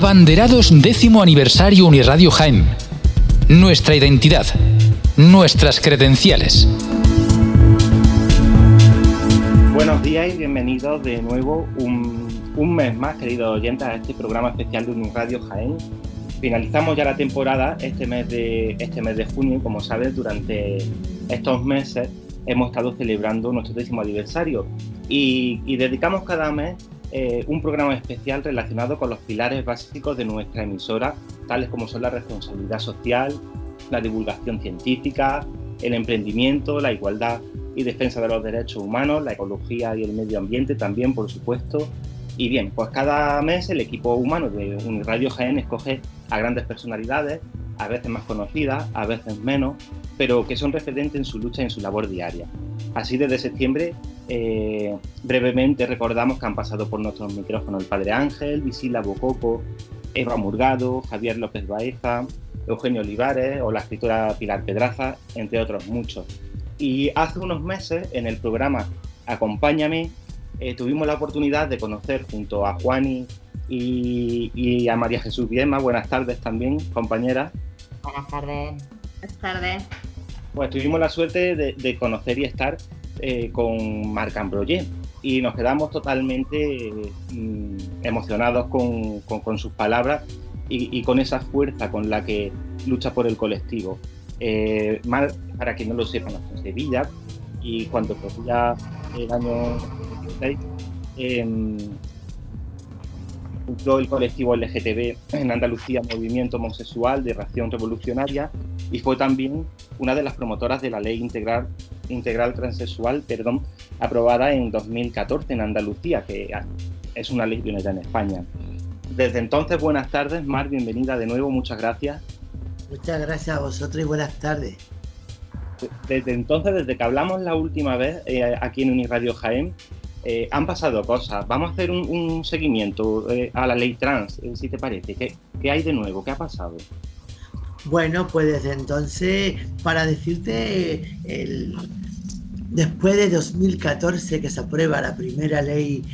Abanderados 10º aniversario Unirradio Jaén. Nuestra identidad, nuestras credenciales. Buenos días y bienvenidos de nuevo un mes más, queridos oyentes, a este programa especial de Unirradio Jaén. Finalizamos ya la temporada este mes de junio y, como sabes, durante estos meses hemos estado celebrando nuestro 10º aniversario y dedicamos cada mes un programa especial relacionado con los pilares básicos de nuestra emisora, tales como son la responsabilidad social, la divulgación científica, el emprendimiento, la igualdad y defensa de los derechos humanos, la ecología y el medio ambiente también, por supuesto. Y bien, pues cada mes el equipo humano de Unirradio Jaén escoge a grandes personalidades, a veces más conocidas, a veces menos, pero que son referentes en su lucha y en su labor diaria. Así, desde septiembre, brevemente recordamos que han pasado por nuestros micrófonos el Padre Ángel, Visila Bococo, Eva Murgado, Javier López Baeza, Eugenio Olivares o la escritora Pilar Pedraza, entre otros muchos. Y hace unos meses, en el programa Acompáñame, tuvimos la oportunidad de conocer junto a Juani y a María Jesús Viedma. Buenas tardes también, compañeras. Buenas tardes. Buenas tardes. Pues tuvimos la suerte de conocer y estar con Marc Ambroyer y nos quedamos totalmente emocionados con sus palabras y con esa fuerza con la que lucha por el colectivo. Marc, para quien no lo sepa, nació en Sevilla y cuando corría el año 2016 fundó el colectivo LGTB en Andalucía, Movimiento Homosexual de Reacción Revolucionaria, y fue también una de las promotoras de la Ley Integral Transexual, aprobada en 2014 en Andalucía, que es una ley pionera en España. Desde entonces, buenas tardes, Mar, bienvenida de nuevo, muchas gracias. Muchas gracias a vosotros y buenas tardes. Desde entonces, desde que hablamos la última vez aquí en Unirradio Jaén, han pasado cosas. Vamos a hacer un seguimiento a la ley trans, si te parece. ¿Qué hay de nuevo? ¿Qué ha pasado? Bueno, pues desde entonces, para decirte, después de 2014 que se aprueba la primera ley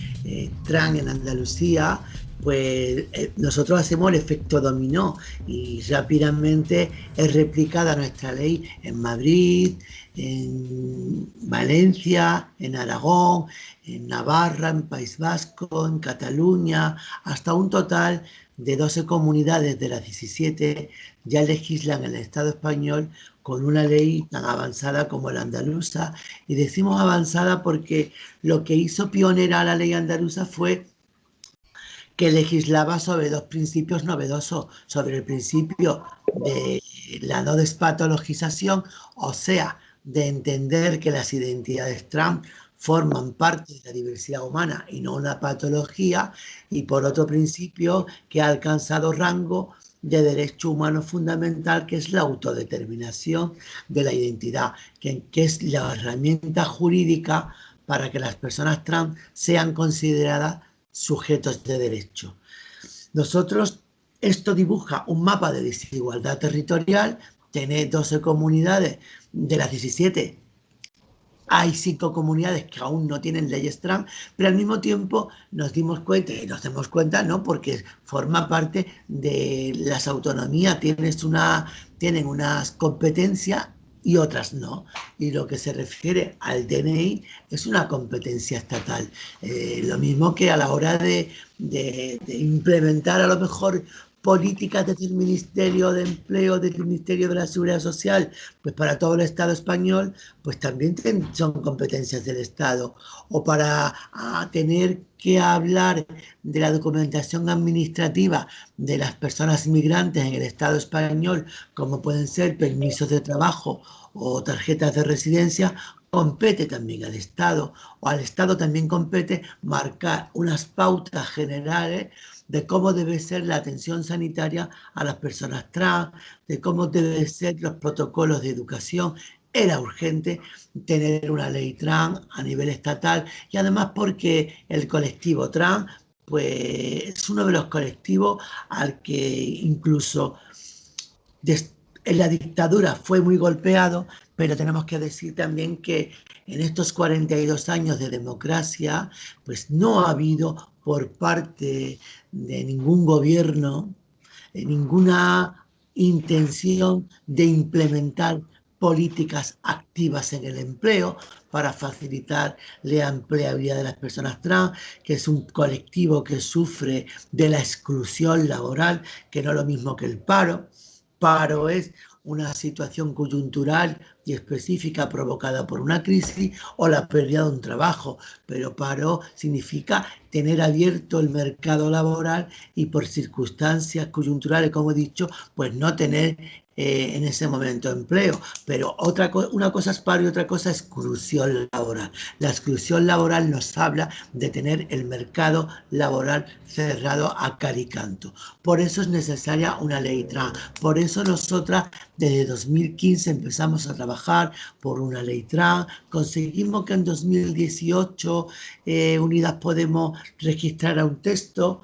trans en Andalucía, pues nosotros hacemos el efecto dominó y rápidamente es replicada nuestra ley en Madrid, en Valencia, en Aragón, en Navarra, en País Vasco, en Cataluña, hasta un total de 12 comunidades de las 17 ya legislan en el Estado español con una ley tan avanzada como la andaluza. Y decimos avanzada porque lo que hizo pionera a la ley andaluza fue que legislaba sobre dos principios novedosos, sobre el principio de la no despatologización, o sea, de entender que las identidades trans forman parte de la diversidad humana y no una patología, y por otro principio que ha alcanzado rango de derecho humano fundamental, que es la autodeterminación de la identidad, que es la herramienta jurídica para que las personas trans sean consideradas sujetos de derecho. Esto dibuja un mapa de desigualdad territorial. Tenéis 12 comunidades de las 17. Hay 5 comunidades que aún no tienen leyes trans, pero al mismo tiempo nos dimos cuenta, y nos damos cuenta, ¿no?, porque forma parte de las autonomías, tienen unas competencias y otras no. Y lo que se refiere al DNI es una competencia estatal. Lo mismo que a la hora de implementar a lo mejor políticas desde el Ministerio de Empleo, desde el Ministerio de la Seguridad Social, pues para todo el Estado español, pues también son competencias del Estado. O para tener que hablar de la documentación administrativa de las personas inmigrantes en el Estado español, como pueden ser permisos de trabajo o tarjetas de residencia, compete también al Estado, o al Estado también compete marcar unas pautas generales de cómo debe ser la atención sanitaria a las personas trans, de cómo deben ser los protocolos de educación. Era urgente tener una ley trans a nivel estatal, y además porque el colectivo trans pues, es uno de los colectivos al que incluso en la dictadura fue muy golpeado, Pero tenemos que decir también que en estos 42 años de democracia, pues no ha habido por parte de ningún gobierno ninguna intención de implementar políticas activas en el empleo para facilitar la empleabilidad de las personas trans, que es un colectivo que sufre de la exclusión laboral, que no es lo mismo que el paro. Paro es una situación coyuntural y específica provocada por una crisis o la pérdida de un trabajo, pero paro significa tener abierto el mercado laboral y por circunstancias coyunturales, como he dicho, pues no tener en ese momento empleo. Pero una cosa es paro y otra cosa es exclusión laboral. La exclusión laboral nos habla de tener el mercado laboral cerrado a cal y canto. Por eso es necesaria una ley trans. Por eso nosotras desde 2015 empezamos a trabajar por una ley trans. Conseguimos que en 2018 Unidas Podemos registrara un texto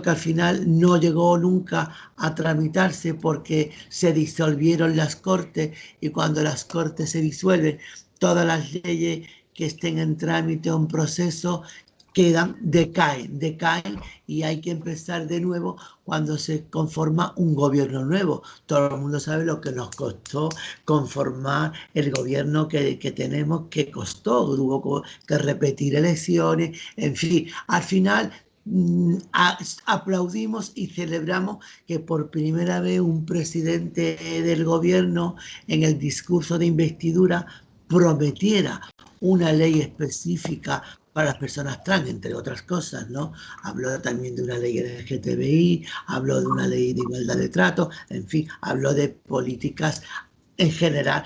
que al final no llegó nunca a tramitarse porque se disolvieron las Cortes, y cuando las Cortes se disuelven, todas las leyes que estén en trámite o en proceso decaen y hay que empezar de nuevo cuando se conforma un gobierno nuevo. Todo el mundo sabe lo que nos costó conformar el gobierno que tenemos, que costó, tuvo que repetir elecciones, en fin, al final aplaudimos y celebramos que por primera vez un presidente del gobierno en el discurso de investidura prometiera una ley específica para las personas trans, entre otras cosas, ¿no? Habló también de una ley LGTBI, habló de una ley de igualdad de trato, en fin, habló de políticas en general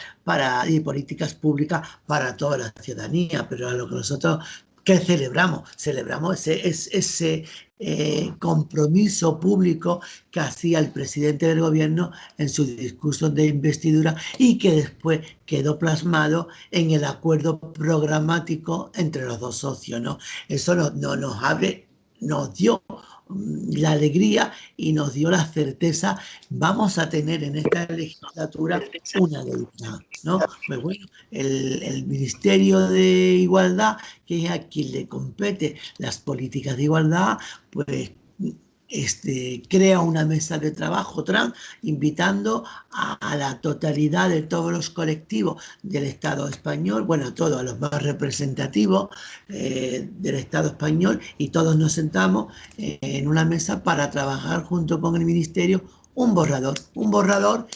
y políticas públicas para toda la ciudadanía, pero a lo que nosotros ¿qué celebramos? Celebramos ese compromiso público que hacía el presidente del gobierno en su discurso de investidura y que después quedó plasmado en el acuerdo programático entre los dos socios, ¿no? Eso nos dio la alegría y nos dio la certeza. Vamos a tener en esta legislatura una ley trans, ¿no? Pues bueno, el Ministerio de Igualdad, que es a quien le compete las políticas de igualdad, pues crea una mesa de trabajo trans invitando a la totalidad de todos los colectivos del Estado español, bueno, todos a los más representativos del Estado español, y todos nos sentamos en una mesa para trabajar junto con el Ministerio un borrador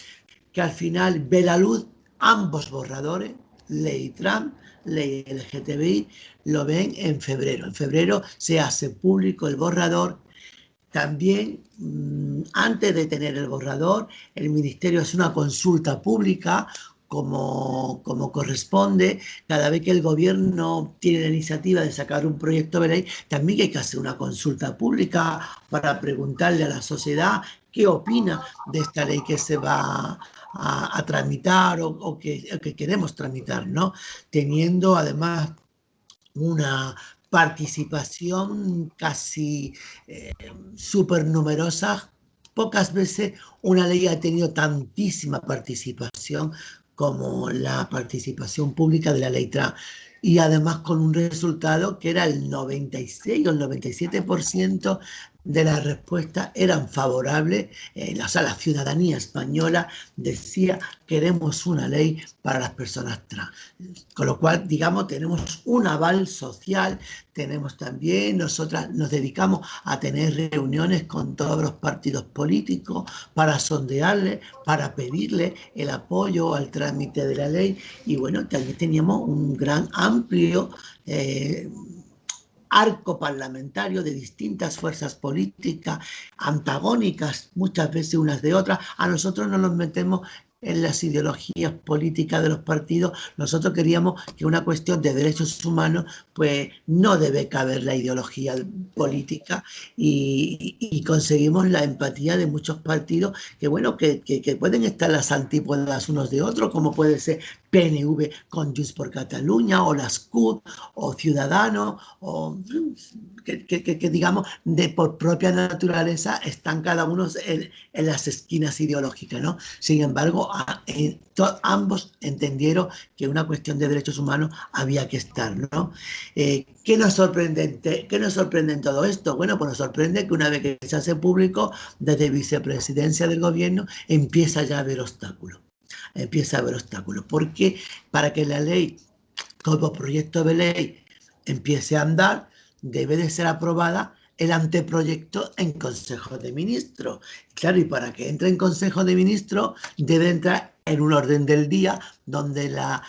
que al final ve la luz, ambos borradores, ley trans, ley LGTBI, lo ven en febrero. En febrero se hace público el borrador. También, antes de tener el borrador, el Ministerio hace una consulta pública como corresponde. Cada vez que el gobierno tiene la iniciativa de sacar un proyecto de ley, también hay que hacer una consulta pública para preguntarle a la sociedad qué opina de esta ley que se va a tramitar o que queremos tramitar, ¿no? Teniendo además una participación casi súper numerosa. Pocas veces una ley ha tenido tantísima participación como la participación pública de la ley trans, y además con un resultado que era el 96 o el 97% de las respuestas eran favorables. O sea, la ciudadanía española decía: queremos una ley para las personas trans. Con lo cual, digamos, tenemos un aval social. Tenemos también, nosotras nos dedicamos a tener reuniones con todos los partidos políticos para sondearles, para pedirle el apoyo al trámite de la ley. Y bueno, también teníamos un gran amplio arco parlamentario de distintas fuerzas políticas, antagónicas muchas veces unas de otras. A nosotros no nos metemos en las ideologías políticas de los partidos. Nosotros queríamos que una cuestión de derechos humanos, pues no debe caber la ideología política, y conseguimos la empatía de muchos partidos que, bueno, que pueden estar las antípodas unos de otros, como puede ser PNV con Junts por Cataluña, o las CUT, o Ciudadanos, o que digamos, por propia naturaleza están cada uno en las esquinas ideológicas, ¿no? Sin embargo, ambos entendieron que una cuestión de derechos humanos había que estar, ¿no? ¿Qué nos sorprende en todo esto? Bueno, pues nos sorprende que una vez que se hace público, desde vicepresidencia del gobierno, empieza ya a haber obstáculos. Porque para que la ley, como proyecto de ley, empiece a andar, debe de ser aprobada el anteproyecto en Consejo de Ministros. Claro, y para que entre en Consejo de Ministros debe entrar en un orden del día donde la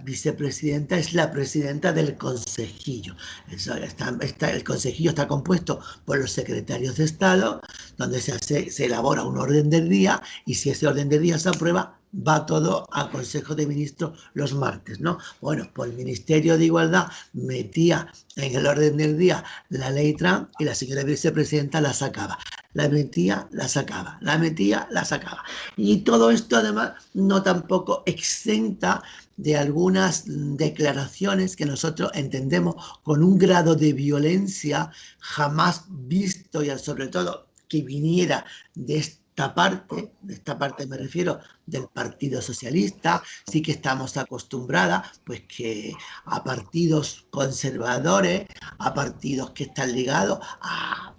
vicepresidenta es la presidenta del consejillo. El consejillo está compuesto por los secretarios de Estado, donde se elabora un orden del día, y si ese orden del día se aprueba, va todo al Consejo de Ministros los martes, ¿no? Bueno, pues el Ministerio de Igualdad metía en el orden del día la ley Trump y la señora vicepresidenta la sacaba. La metía, la sacaba, la metía, la sacaba. Y todo esto además no tampoco exenta de algunas declaraciones que nosotros entendemos con un grado de violencia jamás visto, y sobre todo que viniera de esta parte me refiero del Partido Socialista. Sí que estamos acostumbradas pues que a partidos conservadores, a partidos que están ligados a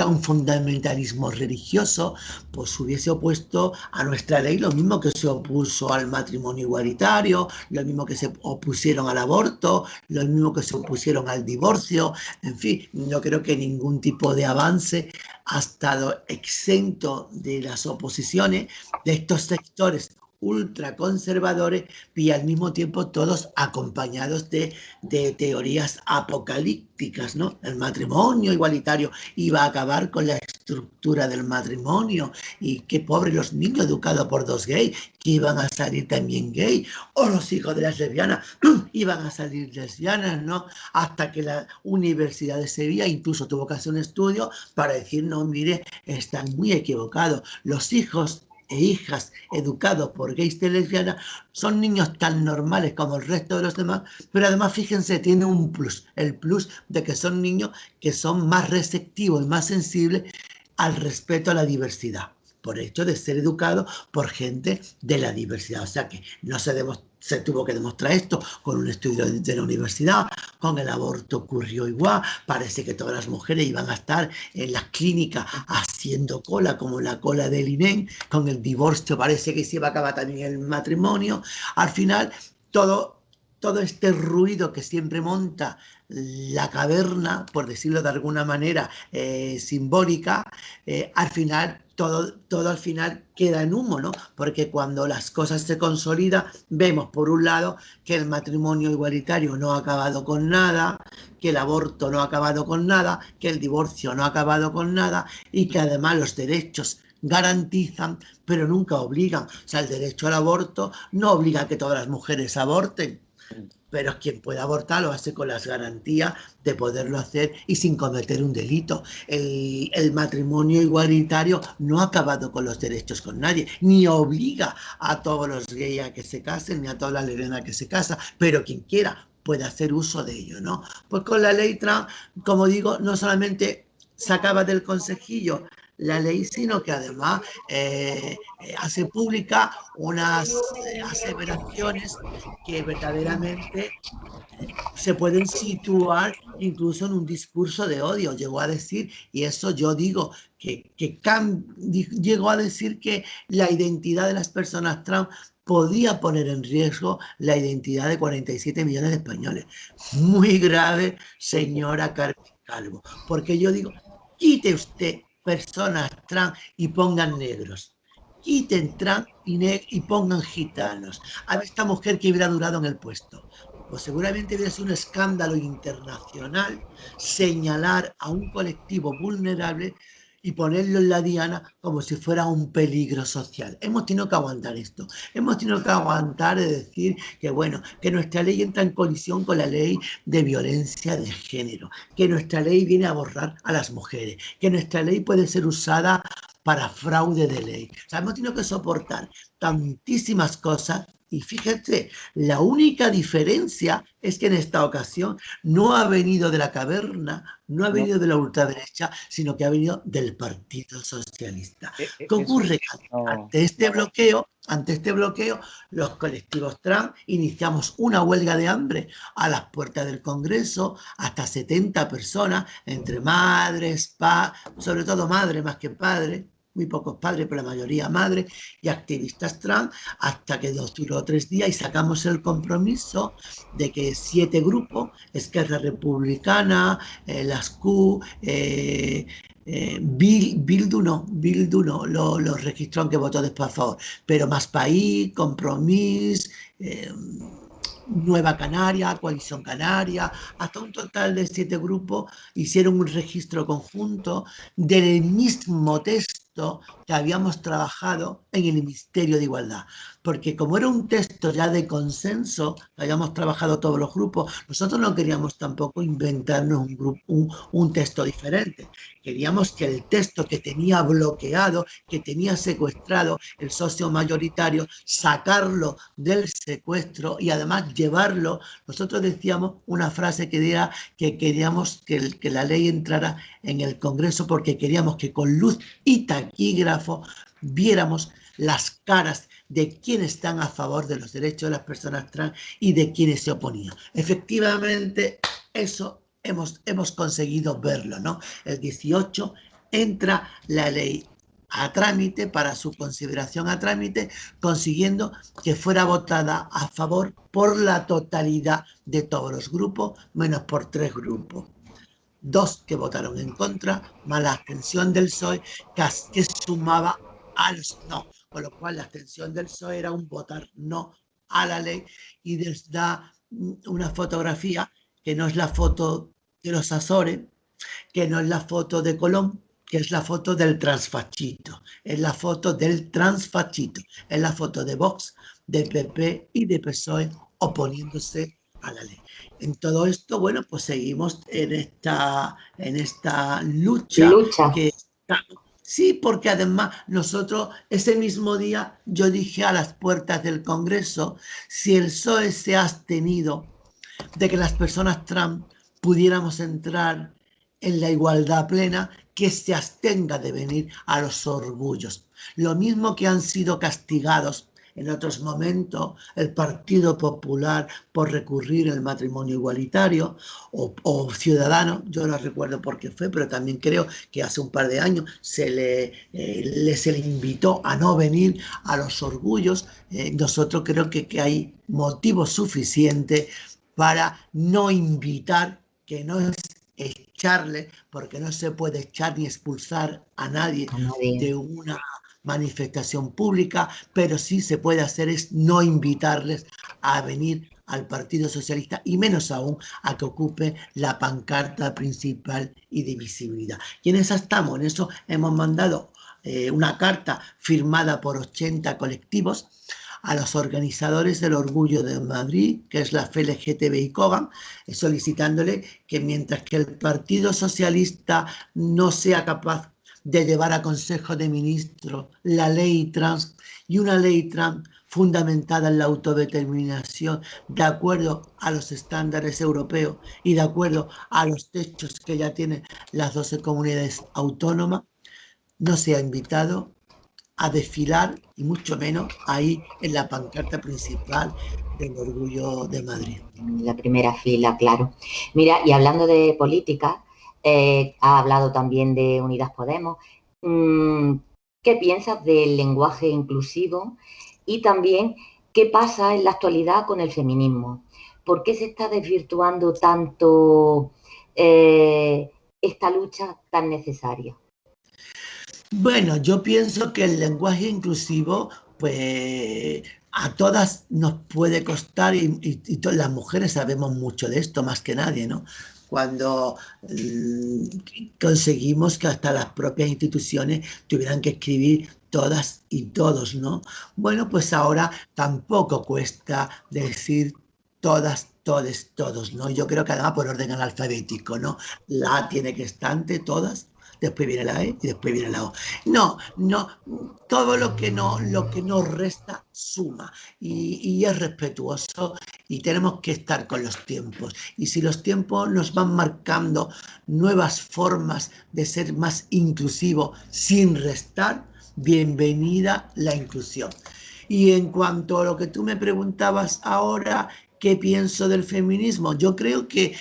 un fundamentalismo religioso, pues hubiese opuesto a nuestra ley lo mismo que se opuso al matrimonio igualitario, lo mismo que se opusieron al aborto, lo mismo que se opusieron al divorcio. En fin, no creo que ningún tipo de avance ha estado exento de las oposiciones de estos sectores ultraconservadores, y al mismo tiempo todos acompañados de teorías apocalípticas, ¿no? El matrimonio igualitario iba a acabar con la estructura del matrimonio, y qué pobres los niños educados por dos gays, que iban a salir también gay, o los hijos de las lesbianas iban a salir lesbianas, ¿no? Hasta que la Universidad de Sevilla incluso tuvo que hacer un estudio para decir, no, mire, están muy equivocados, los hijos e hijas educados por gays y lesbianas son niños tan normales como el resto de los demás, pero además, fíjense, tiene un plus, el plus de que son niños que son más receptivos y más sensibles al respeto a la diversidad, por el hecho de ser educados por gente de la diversidad. O sea que no se tuvo que demostrar esto con un estudio de la universidad. Con el aborto ocurrió igual, parece que todas las mujeres iban a estar en las clínicas haciendo cola, como la cola del INEM. Con el divorcio parece que se iba a acabar también el matrimonio. Al final, todo este ruido que siempre monta la caverna, por decirlo de alguna manera simbólica, al final todo al final queda en humo, ¿no? Porque cuando las cosas se consolidan, vemos por un lado que el matrimonio igualitario no ha acabado con nada, que el aborto no ha acabado con nada, que el divorcio no ha acabado con nada, y que además los derechos garantizan, pero nunca obligan. O sea, el derecho al aborto no obliga a que todas las mujeres aborten, pero quien pueda abortar lo hace con las garantías de poderlo hacer y sin cometer un delito. El matrimonio igualitario no ha acabado con los derechos con nadie, ni obliga a todos los gays a que se casen, ni a todas las lesbianas que se casan, pero quien quiera puede hacer uso de ello, ¿no? Pues con la ley Trump, como digo, no solamente sacaba del consejillo la ley, sino que además hace pública unas aseveraciones que verdaderamente se pueden situar incluso en un discurso de odio. Llegó a decir, y eso yo digo, llegó a decir que la identidad de las personas trans podía poner en riesgo la identidad de 47 millones de españoles. Muy grave, señora Carmen Calvo, porque yo digo, quite usted personas trans y pongan negros. Quiten trans y pongan gitanos. A ver, esta mujer que hubiera durado en el puesto. Pues seguramente hubiera sido un escándalo internacional señalar a un colectivo vulnerable y ponerlo en la diana como si fuera un peligro social. Hemos tenido que aguantar esto. Hemos tenido que aguantar de decir que, bueno, que nuestra ley entra en colisión con la ley de violencia de género, que nuestra ley viene a borrar a las mujeres, que nuestra ley puede ser usada para fraude de ley. O sea, hemos tenido que soportar tantísimas cosas Y fíjate, la única diferencia es que en esta ocasión no ha venido de la caverna, no ha No, venido de la ultraderecha, sino que ha venido del Partido Socialista. ¿Qué eso ocurre? Que no. ante este bloqueo, los colectivos trans iniciamos una huelga de hambre a las puertas del Congreso, hasta 70 personas, entre madres, sobre todo madres más que padres, muy pocos padres, pero la mayoría madres, y activistas trans, hasta que nos duró 3 días y sacamos el compromiso de que 7 grupos, Esquerra Republicana, las Q, Bildu no, lo registró aunque votó después a favor, pero Más País, Compromís, Nueva Canaria, Coalición Canaria, hasta un total de 7 grupos hicieron un registro conjunto del mismo texto que habíamos trabajado en el Ministerio de Igualdad. Porque como era un texto ya de consenso, que habíamos trabajado todos los grupos, nosotros no queríamos tampoco inventarnos un texto diferente. Queríamos que el texto que tenía bloqueado, que tenía secuestrado el socio mayoritario, sacarlo del secuestro y además llevarlo. Nosotros decíamos una frase que diera que queríamos que la ley entrara en el Congreso porque queríamos que con luz y taquígrafo viéramos las caras de quienes están a favor de los derechos de las personas trans y de quienes se oponían. Efectivamente, eso hemos conseguido verlo, ¿no? El 18 entra la ley a trámite, para su consideración a trámite, consiguiendo que fuera votada a favor por la totalidad de todos los grupos, menos por 3 grupos. 2 que votaron en contra, más la abstención del PSOE, que sumaba a los no, con lo cual la abstención del PSOE era un votar no a la ley, y les da una fotografía que no es la foto de los Azores, que no es la foto de Colón, que es la foto del transfachito, es la foto del transfachito, es la foto de Vox, de PP y de PSOE oponiéndose a la ley. En todo esto, bueno, pues seguimos en esta lucha Lucha. que estamos. Sí, porque además nosotros ese mismo día yo dije a las puertas del Congreso, si el PSOE se ha abstenido de que las personas trans pudiéramos entrar en la igualdad plena, que se abstenga de venir a los orgullos. Lo mismo que han sido castigados en otros momentos el Partido Popular por recurrir al matrimonio igualitario, o Ciudadanos, yo no recuerdo por qué fue, pero también creo que hace un par de años se le invitó a no venir a los orgullos. Nosotros creo que hay motivos suficientes para no invitar, que no es echarle, porque no se puede echar ni expulsar a nadie de una manifestación pública, pero sí se puede hacer es no invitarles a venir al Partido Socialista, y menos aún a que ocupe la pancarta principal y de visibilidad. Y en eso estamos, en eso hemos mandado una carta firmada por 80 colectivos a los organizadores del Orgullo de Madrid, que es la FLGTBI COGAM, solicitándole que mientras que el Partido Socialista no sea capaz de llevar a Consejo de Ministros la ley trans, y una ley trans fundamentada en la autodeterminación de acuerdo a los estándares europeos y de acuerdo a los techos que ya tienen las 12 comunidades autónomas, no sea invitado a desfilar, y mucho menos ahí en la pancarta principal del Orgullo de Madrid. La primera fila, claro. Mira, y hablando de política, ha hablado también de Unidas Podemos. ¿Qué piensas del lenguaje inclusivo? Y también, ¿qué pasa en la actualidad con el feminismo? ¿Por qué se está desvirtuando tanto esta lucha tan necesaria? Bueno, yo pienso que el lenguaje inclusivo, pues a todas nos puede costar, y las mujeres sabemos mucho de esto más que nadie, ¿no? Cuando conseguimos que hasta las propias instituciones tuvieran que escribir todas y todos, ¿no? Bueno, pues ahora tampoco cuesta decir todas, todes, todos, ¿no? Yo creo que además por orden alfabético, ¿no? La A tiene que estar ante todas, después viene la E y después viene la O. No, todo lo que no resta suma y es respetuoso y tenemos que estar con los tiempos. Y si los tiempos nos van marcando nuevas formas de ser más inclusivo sin restar, bienvenida la inclusión. Y en cuanto a lo que tú me preguntabas ahora, ¿qué pienso del feminismo? Yo creo que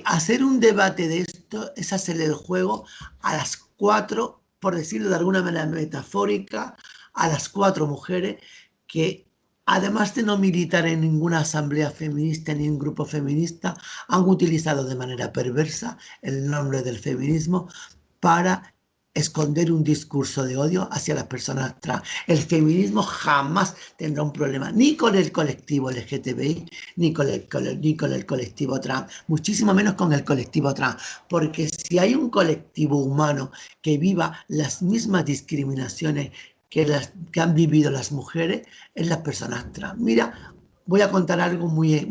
hacer un debate de esto es hacer el juego a las 4, por decirlo de alguna manera metafórica, a las 4 mujeres que, además de no militar en ninguna asamblea feminista ni en grupo feminista, han utilizado de manera perversa el nombre del feminismo para esconder un discurso de odio hacia las personas trans. El feminismo jamás tendrá un problema ni con el colectivo LGTBI ni con el colectivo trans, muchísimo menos con el colectivo trans, porque si hay un colectivo humano que viva las mismas discriminaciones que han vivido las mujeres, es las personas trans. Mira, voy a contar algo muy,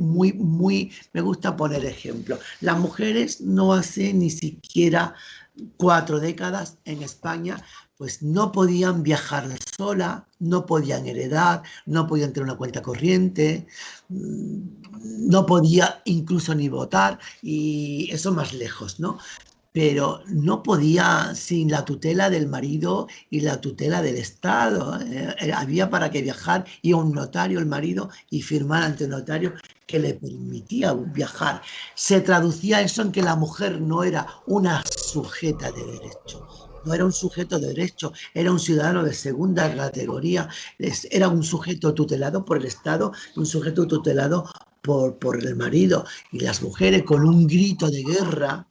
me gusta poner ejemplo. Las mujeres no hace ni siquiera 4 décadas en España, pues no podían viajar sola, no podían heredar, no podían tener una cuenta corriente, no podía incluso ni votar, y eso más lejos, ¿no? Pero no podía sin la tutela del marido y la tutela del Estado. Había para que viajar, iba un notario, el marido, y firmar ante el notario que le permitía viajar. Se traducía eso en que la mujer no era una sujeta de derecho, no era un sujeto de derecho, era un ciudadano de segunda categoría, era un sujeto tutelado por el Estado, un sujeto tutelado por el marido. Y las mujeres, con un grito de guerra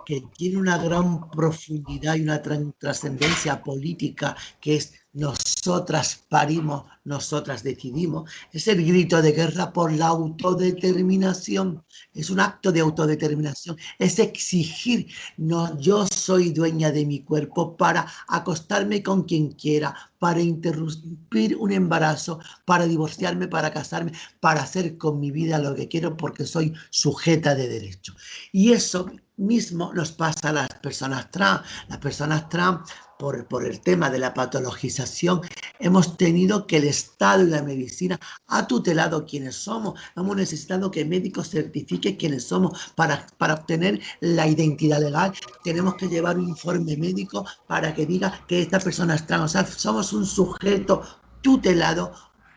que tiene una gran profundidad y una trascendencia política, que es nosotras parimos, nosotras decidimos, es el grito de guerra por la autodeterminación, es un acto de autodeterminación, es exigir, no, yo soy dueña de mi cuerpo para acostarme con quien quiera, para interrumpir un embarazo, para divorciarme, para casarme, para hacer con mi vida lo que quiero porque soy sujeta de derecho. Y eso mismo nos pasa a las personas trans. Las personas trans, por el tema de la patologización, hemos tenido que el Estado y la medicina ha tutelado quiénes somos. Hemos necesitado que médicos certifiquen quiénes somos para obtener la identidad legal. Tenemos que llevar un informe médico para que diga que esta persona es trans. O sea, somos un sujeto tutelado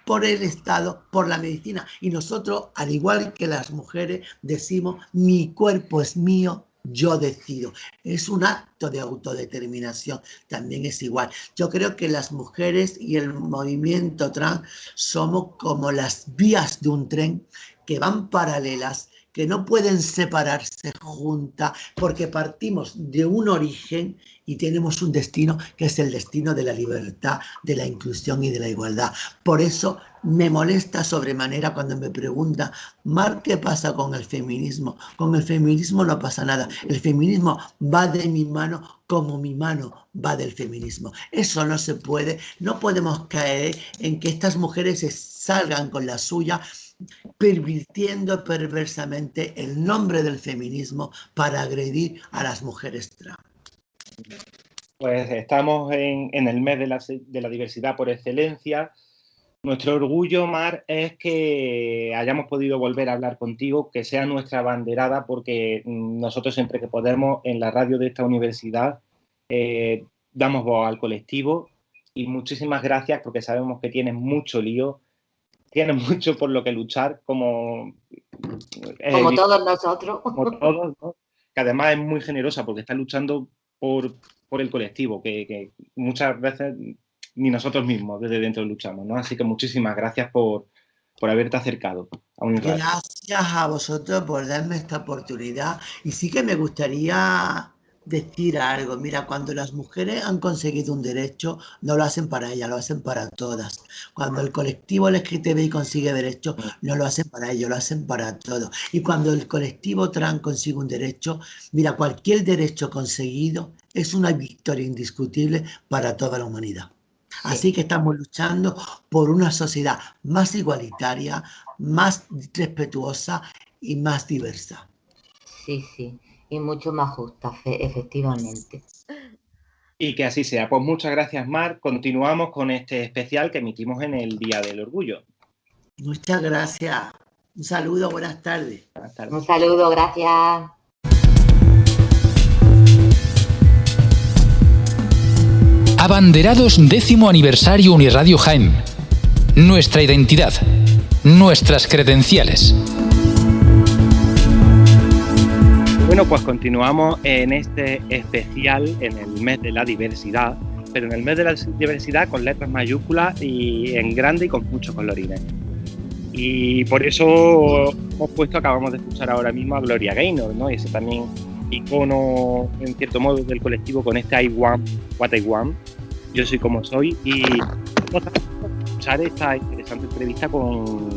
por el Estado, por la medicina. Y nosotros, al igual que las mujeres, decimos, mi cuerpo es mío, yo decido. Es un acto de autodeterminación, también es igual. Yo creo que las mujeres y el movimiento trans somos como las vías de un tren que van paralelas, que no pueden separarse juntas, porque partimos de un origen y tenemos un destino que es el destino de la libertad, de la inclusión y de la igualdad. Por eso me molesta sobremanera cuando me pregunta, Mar, ¿qué pasa con el feminismo? Con el feminismo no pasa nada. El feminismo va de mi mano como mi mano va del feminismo. Eso no se puede. No podemos caer en que estas mujeres se salgan con la suya, pervirtiendo perversamente el nombre del feminismo para agredir a las mujeres trans. Pues estamos en el mes de la diversidad por excelencia. Nuestro orgullo, Mar, es que hayamos podido volver a hablar contigo, que sea nuestra abanderada, porque nosotros siempre que podemos en la radio de esta universidad damos voz al colectivo, y muchísimas gracias porque sabemos que tienes mucho lío, tienes mucho por lo que luchar, como todos nosotros. Como todos, ¿no? Que además es muy generosa porque está luchando por el colectivo, que muchas veces ni nosotros mismos desde dentro luchamos, ¿no? Así que muchísimas gracias por haberte acercado a Unirradio. Gracias a vosotros por darme esta oportunidad. Y sí que me gustaría decir algo. Mira, cuando las mujeres han conseguido un derecho, no lo hacen para ellas, lo hacen para todas. Cuando el colectivo LGTBI consigue derecho, no lo hacen para ellos, lo hacen para todos. Y cuando el colectivo trans consigue un derecho, mira, cualquier derecho conseguido es una victoria indiscutible para toda la humanidad. Así que estamos luchando por una sociedad más igualitaria, más respetuosa y más diversa. Sí, sí, y mucho más justa, efectivamente. Y que así sea. Pues muchas gracias, Mar. Continuamos con este especial que emitimos en el Día del Orgullo. Muchas gracias. Un saludo, buenas tardes. Buenas tardes. Un saludo, gracias. Abanderados 10º aniversario Unirradio Jaén. Nuestra identidad, nuestras credenciales. Bueno, pues continuamos en este especial en el mes de la diversidad, pero en el mes de la diversidad con letras mayúsculas y en grande y con muchos colorines. Y por eso hemos puesto, acabamos de escuchar ahora mismo a Gloria Gaynor, ¿no? Ese también icono, en cierto modo, del colectivo con este I want what I want, yo soy como soy. Y vamos a escuchar esta interesante entrevista con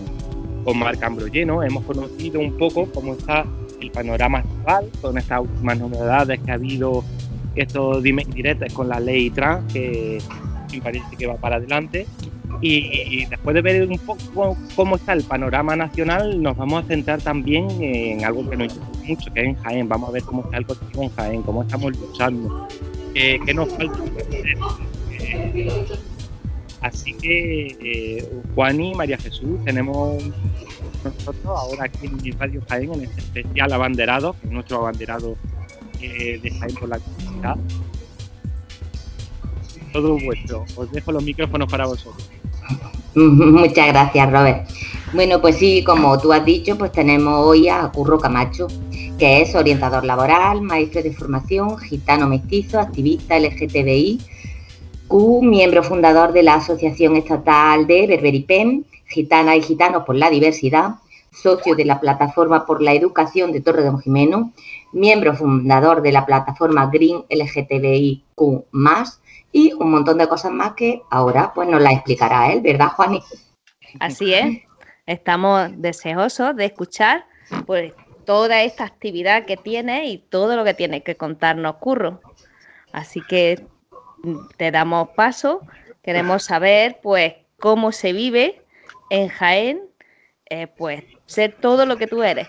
Marc Ambroyé, ¿no? Hemos conocido un poco cómo está el panorama actual, con estas últimas novedades que ha habido, estos dimes y diretes con la ley trans, que me parece que va para adelante. Y después de ver un poco cómo está el panorama nacional, nos vamos a centrar también en algo que nos interesa mucho, que es en Jaén. Vamos a ver cómo está el colectivo en Jaén, cómo estamos luchando, qué nos falta. Así que, Juan y María Jesús, tenemos nosotros ahora aquí en Radio Jaén, en este especial abanderado, que es nuestro abanderado de Jaén por la comunidad. Todo vuestro. Os dejo los micrófonos para vosotros. Muchas gracias, Robert. Bueno, pues sí, como tú has dicho, pues tenemos hoy a Curro Camacho, que es orientador laboral, maestro de formación, gitano mestizo, activista LGTBI, miembro fundador de la Asociación Estatal de Berberipén, Gitanas y Gitanos por la Diversidad, socio de la Plataforma por la Educación de Torredonjimeno, miembro fundador de la plataforma Green LGTBIQ+, y un montón de cosas más que ahora pues nos las explicará él, ¿verdad, Juani? Así es, estamos deseosos de escuchar pues toda esta actividad que tiene y todo lo que tiene que contarnos Curro. Así que te damos paso, queremos saber pues cómo se vive en Jaén, pues ser todo lo que tú eres.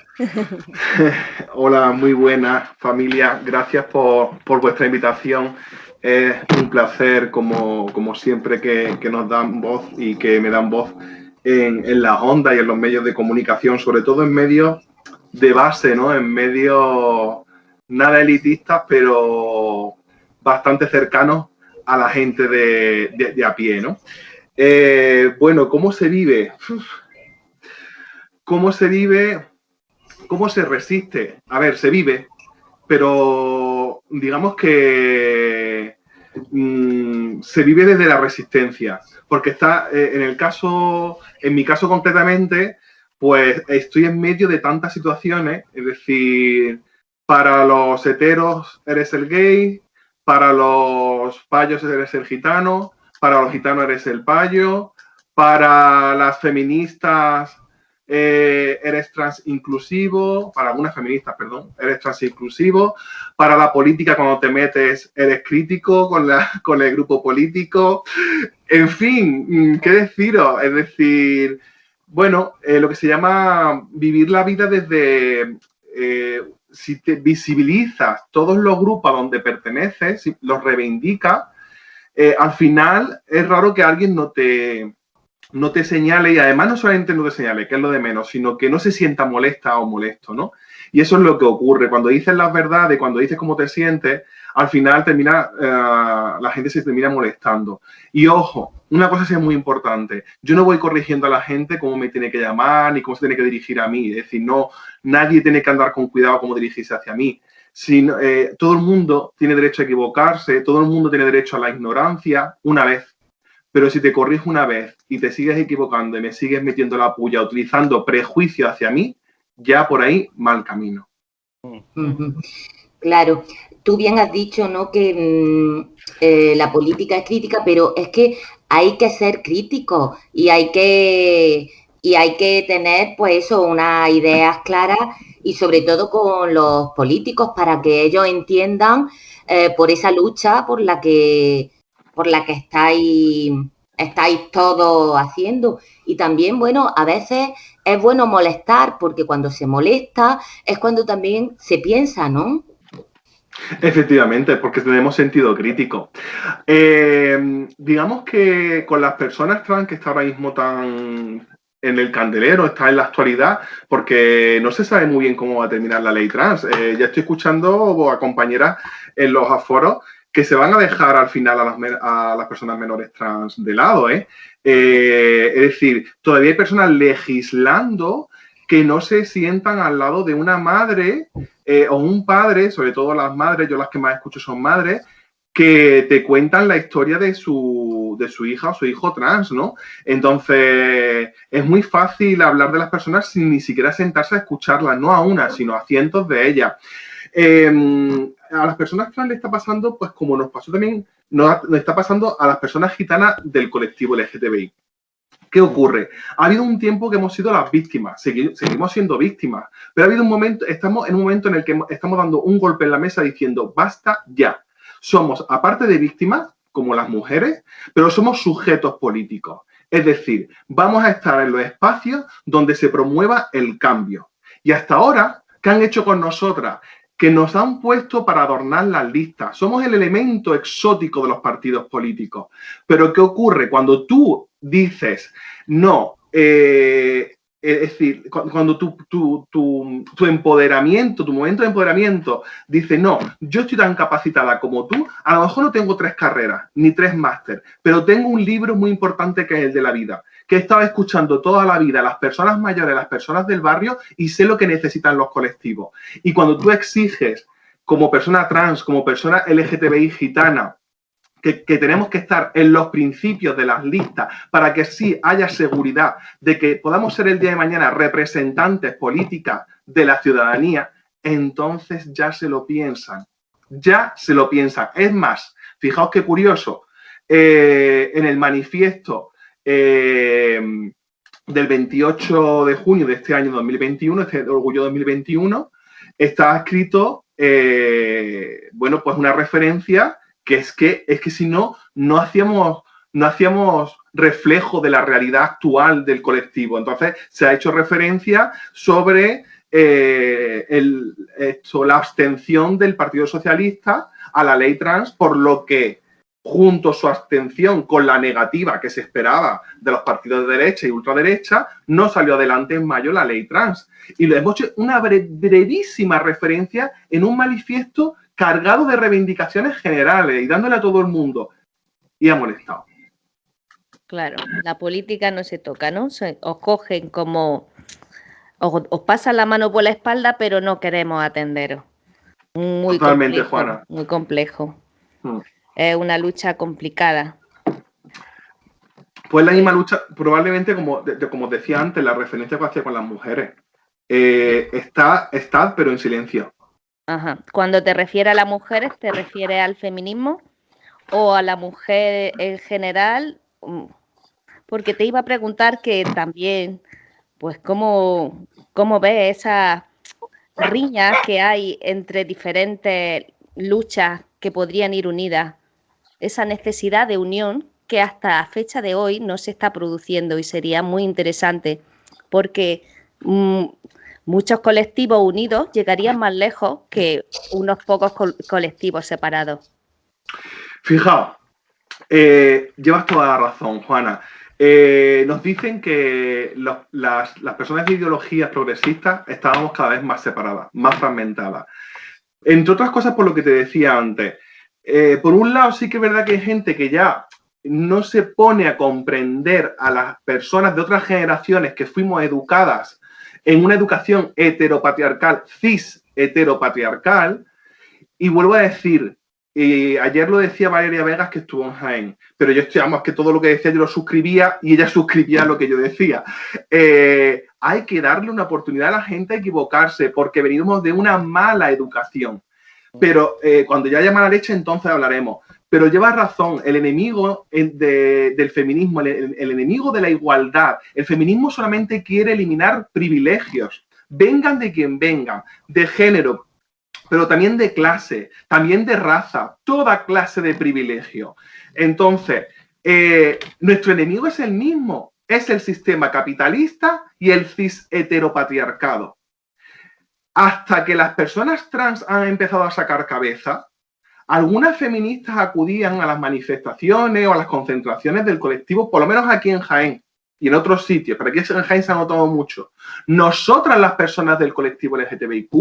Hola, muy buenas familia, gracias por vuestra invitación. Es un placer, como siempre, que nos dan voz y que me dan voz en las ondas y en los medios de comunicación, sobre todo en medios de base, ¿no? En medios nada elitistas, pero bastante cercanos a la gente de a pie, ¿no? Bueno, ¿cómo se vive? ¿Cómo se vive? ¿Cómo se resiste? A ver, se vive, pero digamos que se vive desde la resistencia, porque está en mi caso concretamente, pues estoy en medio de tantas situaciones, es decir, para los heteros eres el gay, para los payos eres el gitano, para los gitanos eres el payo, para las feministas eres transinclusivo, para algunas feministas, perdón, eres transinclusivo, para la política cuando te metes eres crítico con el grupo político, en fin, ¿qué deciros? Es decir, bueno, lo que se llama vivir la vida desde, si te visibilizas todos los grupos a donde perteneces, si los reivindicas, al final es raro que alguien no te señale, y además no solamente no te señale, que es lo de menos, sino que no se sienta molesta o molesto, ¿no? Y eso es lo que ocurre. Cuando dices las verdades, cuando dices cómo te sientes, al final la gente se termina molestando. Y ojo, una cosa sí es muy importante. Yo no voy corrigiendo a la gente cómo me tiene que llamar, ni cómo se tiene que dirigir a mí. Es decir, no, nadie tiene que andar con cuidado cómo dirigirse hacia mí. Todo el mundo tiene derecho a equivocarse, todo el mundo tiene derecho a la ignorancia una vez. Pero si te corrijo una vez y te sigues equivocando y me sigues metiendo la puya utilizando prejuicio hacia mí, ya por ahí mal camino. Claro, tú bien has dicho, ¿no?, que la política es crítica, pero es que hay que ser crítico y hay que tener, pues eso, unas ideas claras y sobre todo con los políticos para que ellos entiendan por esa lucha por la que estáis todos haciendo. Y también, bueno, a veces es bueno molestar, porque cuando se molesta es cuando también se piensa, ¿no? Efectivamente, porque tenemos sentido crítico. Digamos que con las personas trans que están ahora mismo tan en el candelero, está en la actualidad, porque no se sabe muy bien cómo va a terminar la ley trans. Ya estoy escuchando a compañeras en los aforos que se van a dejar al final a las personas menores trans de lado, ¿eh? Es decir, todavía hay personas legislando que no se sientan al lado de una madre o un padre, sobre todo las madres, yo las que más escucho son madres, que te cuentan la historia de su hija o su hijo trans, ¿no? Entonces, es muy fácil hablar de las personas sin ni siquiera sentarse a escucharlas, no a una, sino a cientos de ellas. A las personas trans le está pasando, pues como nos pasó también, nos está pasando a las personas gitanas del colectivo LGTBI. ¿Qué ocurre? Ha habido un tiempo que hemos sido las víctimas, seguimos siendo víctimas, pero ha habido un momento, estamos en un momento en el que estamos dando un golpe en la mesa diciendo, basta ya. Somos, aparte de víctimas, como las mujeres, pero somos sujetos políticos. Es decir, vamos a estar en los espacios donde se promueva el cambio. Y hasta ahora, ¿qué han hecho con nosotras? Que nos han puesto para adornar las listas. Somos el elemento exótico de los partidos políticos. Pero ¿qué ocurre? Cuando tú dices, no, es decir, cuando tu empoderamiento, tu momento de empoderamiento, dice, no, yo estoy tan capacitada como tú, a lo mejor no tengo 3 carreras, ni 3 máster, pero tengo un libro muy importante que es el de la vida, que he estado escuchando toda la vida a las personas mayores, a las personas del barrio, y sé lo que necesitan los colectivos. Y cuando tú exiges, como persona trans, como persona LGTBI gitana, que tenemos que estar en los principios de las listas para que sí haya seguridad de que podamos ser el día de mañana representantes políticas de la ciudadanía, entonces ya se lo piensan. Ya se lo piensan. Es más, fijaos qué curioso, en el manifiesto del 28 de junio de este año 2021, este Orgullo 2021, está escrito, bueno, pues una referencia que es que si no, no hacíamos reflejo de la realidad actual del colectivo. Entonces, se ha hecho referencia sobre la abstención del Partido Socialista a la ley trans, por lo que, junto a su abstención con la negativa que se esperaba de los partidos de derecha y ultraderecha, no salió adelante en mayo la ley trans. Y le hemos hecho una brevísima referencia en un manifiesto cargado de reivindicaciones generales y dándole a todo el mundo. Y ha molestado. Claro, la política no se toca, ¿no? Os cogen como... Os pasan la mano por la espalda, pero no queremos atenderos. Muy Totalmente, complejo, Juana. muy complejo. Es una lucha complicada. Pues la misma lucha, probablemente, como decía antes, la referencia que hacía con las mujeres. Está, pero en silencio. Ajá. Cuando te refieres a las mujeres, ¿te refieres al feminismo o a la mujer en general? Porque te iba a preguntar que también, pues, ¿cómo ves esas riñas que hay entre diferentes luchas que podrían ir unidas? Esa necesidad de unión que hasta la fecha de hoy no se está produciendo, y sería muy interesante porque muchos colectivos unidos llegarían más lejos que unos pocos colectivos separados. Fijaos, llevas toda la razón, Juana. Nos dicen que las personas de ideologías progresistas estábamos cada vez más separadas, más fragmentadas. Entre otras cosas, por lo que te decía antes, por un lado sí que es verdad que hay gente que ya no se pone a comprender a las personas de otras generaciones que fuimos educadas en una educación heteropatriarcal, cis heteropatriarcal, y vuelvo a decir, ayer lo decía Valeria Vegas, que estuvo en Jaén, pero yo que todo lo que decía yo lo suscribía y ella suscribía lo que yo decía. Hay que darle una oportunidad a la gente a equivocarse, porque venimos de una mala educación. Pero cuando ya haya mala leche, entonces hablaremos. Pero lleva razón, el enemigo del feminismo, el enemigo de la igualdad, el feminismo solamente quiere eliminar privilegios, vengan de quien vengan, de género, pero también de clase, también de raza, toda clase de privilegio. Entonces, nuestro enemigo es el mismo, es el sistema capitalista y el cis heteropatriarcado. hasta que las personas trans han empezado a sacar cabeza, algunas feministas acudían a las manifestaciones o a las concentraciones del colectivo, por lo menos aquí en Jaén y en otros sitios, pero aquí en Jaén se ha notado mucho. Nosotras, las personas del colectivo LGTBIQ,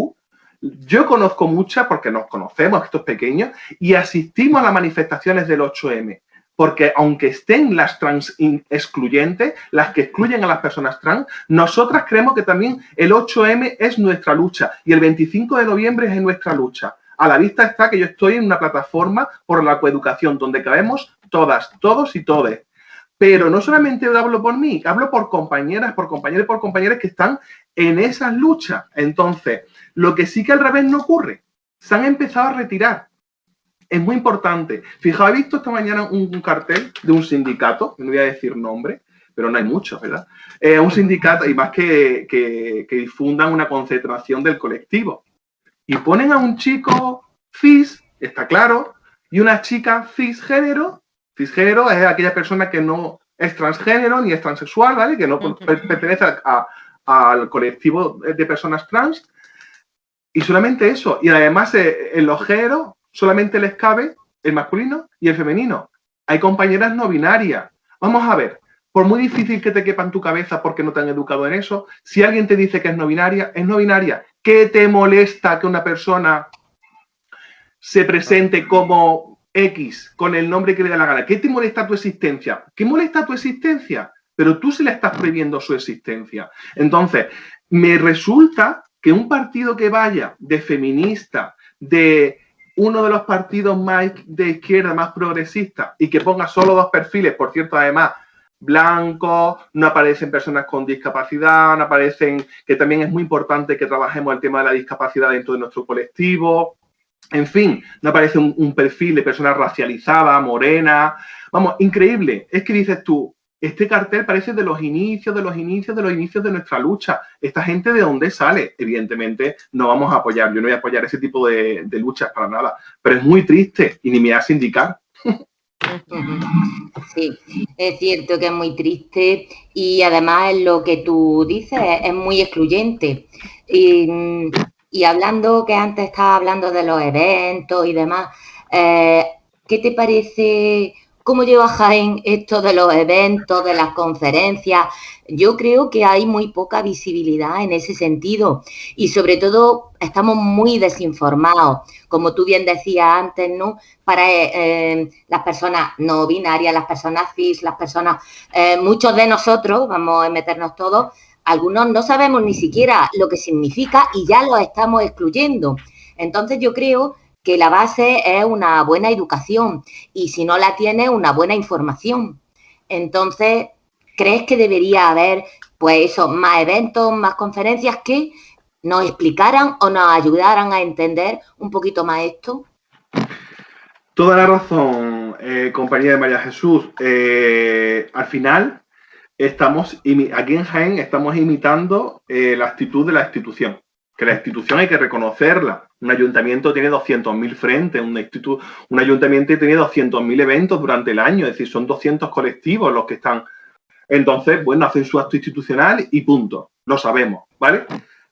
yo conozco muchas porque nos conocemos, estos pequeños, y asistimos a las manifestaciones del 8M. Porque aunque estén las trans excluyentes, las que excluyen a las personas trans, nosotras creemos que también el 8M es nuestra lucha y el 25 de noviembre es nuestra lucha. A la vista está que yo estoy en una plataforma por la coeducación donde cabemos todas, todos y todes. Pero no solamente hablo por mí, hablo por compañeras, por compañeros y por compañeras que están en esas luchas. Entonces, lo que sí que al revés no ocurre, se han empezado a retirar. Es muy importante. Fijaos, he visto esta mañana un cartel de un sindicato, no voy a decir nombre, pero no hay muchos, ¿verdad? Un sindicato, y más que difundan una concentración del colectivo. Y ponen a un chico cis, está claro, y una chica cisgénero. Cisgénero es aquella persona que no es transgénero ni es transexual, ¿vale? Que no pertenece al colectivo de personas trans. Y solamente eso. Y además, en los géneros solamente les cabe el masculino y el femenino. Hay compañeras no binarias. Vamos a ver, por muy difícil que te quepa en tu cabeza porque no te han educado en eso, si alguien te dice que es no binaria, es no binaria. ¿Qué te molesta que una persona se presente como X con el nombre que le da la gana? ¿Qué te molesta tu existencia? ¿Qué molesta tu existencia? Pero tú sí le estás prohibiendo su existencia. Entonces, me resulta que un partido que vaya de feminista, de uno de los partidos más de izquierda, más progresista, y que ponga solo 2 perfiles, por cierto, además, blancos, no aparecen personas con discapacidad, no aparecen, que también es muy importante que trabajemos el tema de la discapacidad dentro de nuestro colectivo, en fin, no aparece un perfil de persona racializada, morena, vamos, increíble, es que dices tú, este cartel parece de los inicios de nuestra lucha. ¿Esta gente de dónde sale? Evidentemente no vamos a apoyar. Yo no voy a apoyar ese tipo de luchas para nada. Pero es muy triste y ni me hace indicar. Sí, es cierto que es muy triste y además lo que tú dices es muy excluyente. Y hablando, que antes estaba hablando de los eventos y demás, ¿qué te parece? ¿Cómo lleva Jaén esto de los eventos, de las conferencias? Yo creo que hay muy poca visibilidad en ese sentido y sobre todo estamos muy desinformados, como tú bien decías antes, ¿no? Para las personas no binarias, las personas cis, las personas, muchos de nosotros, vamos a meternos todos, algunos no sabemos ni siquiera lo que significa y ya los estamos excluyendo. Entonces yo creo que la base es una buena educación y si no la tiene, una buena información. Entonces, ¿crees que debería haber, pues eso, más eventos, más conferencias que nos explicaran o nos ayudaran a entender un poquito más esto? Toda la razón, compañera de María Jesús. Al final, aquí en Jaén estamos imitando la actitud de la institución. Que la institución hay que reconocerla. Un ayuntamiento tiene 200.000 frentes, un ayuntamiento tiene 200.000 eventos durante el año, es decir, son 200 colectivos los que están. Entonces, bueno, hacen su acto institucional y punto, lo sabemos, ¿vale?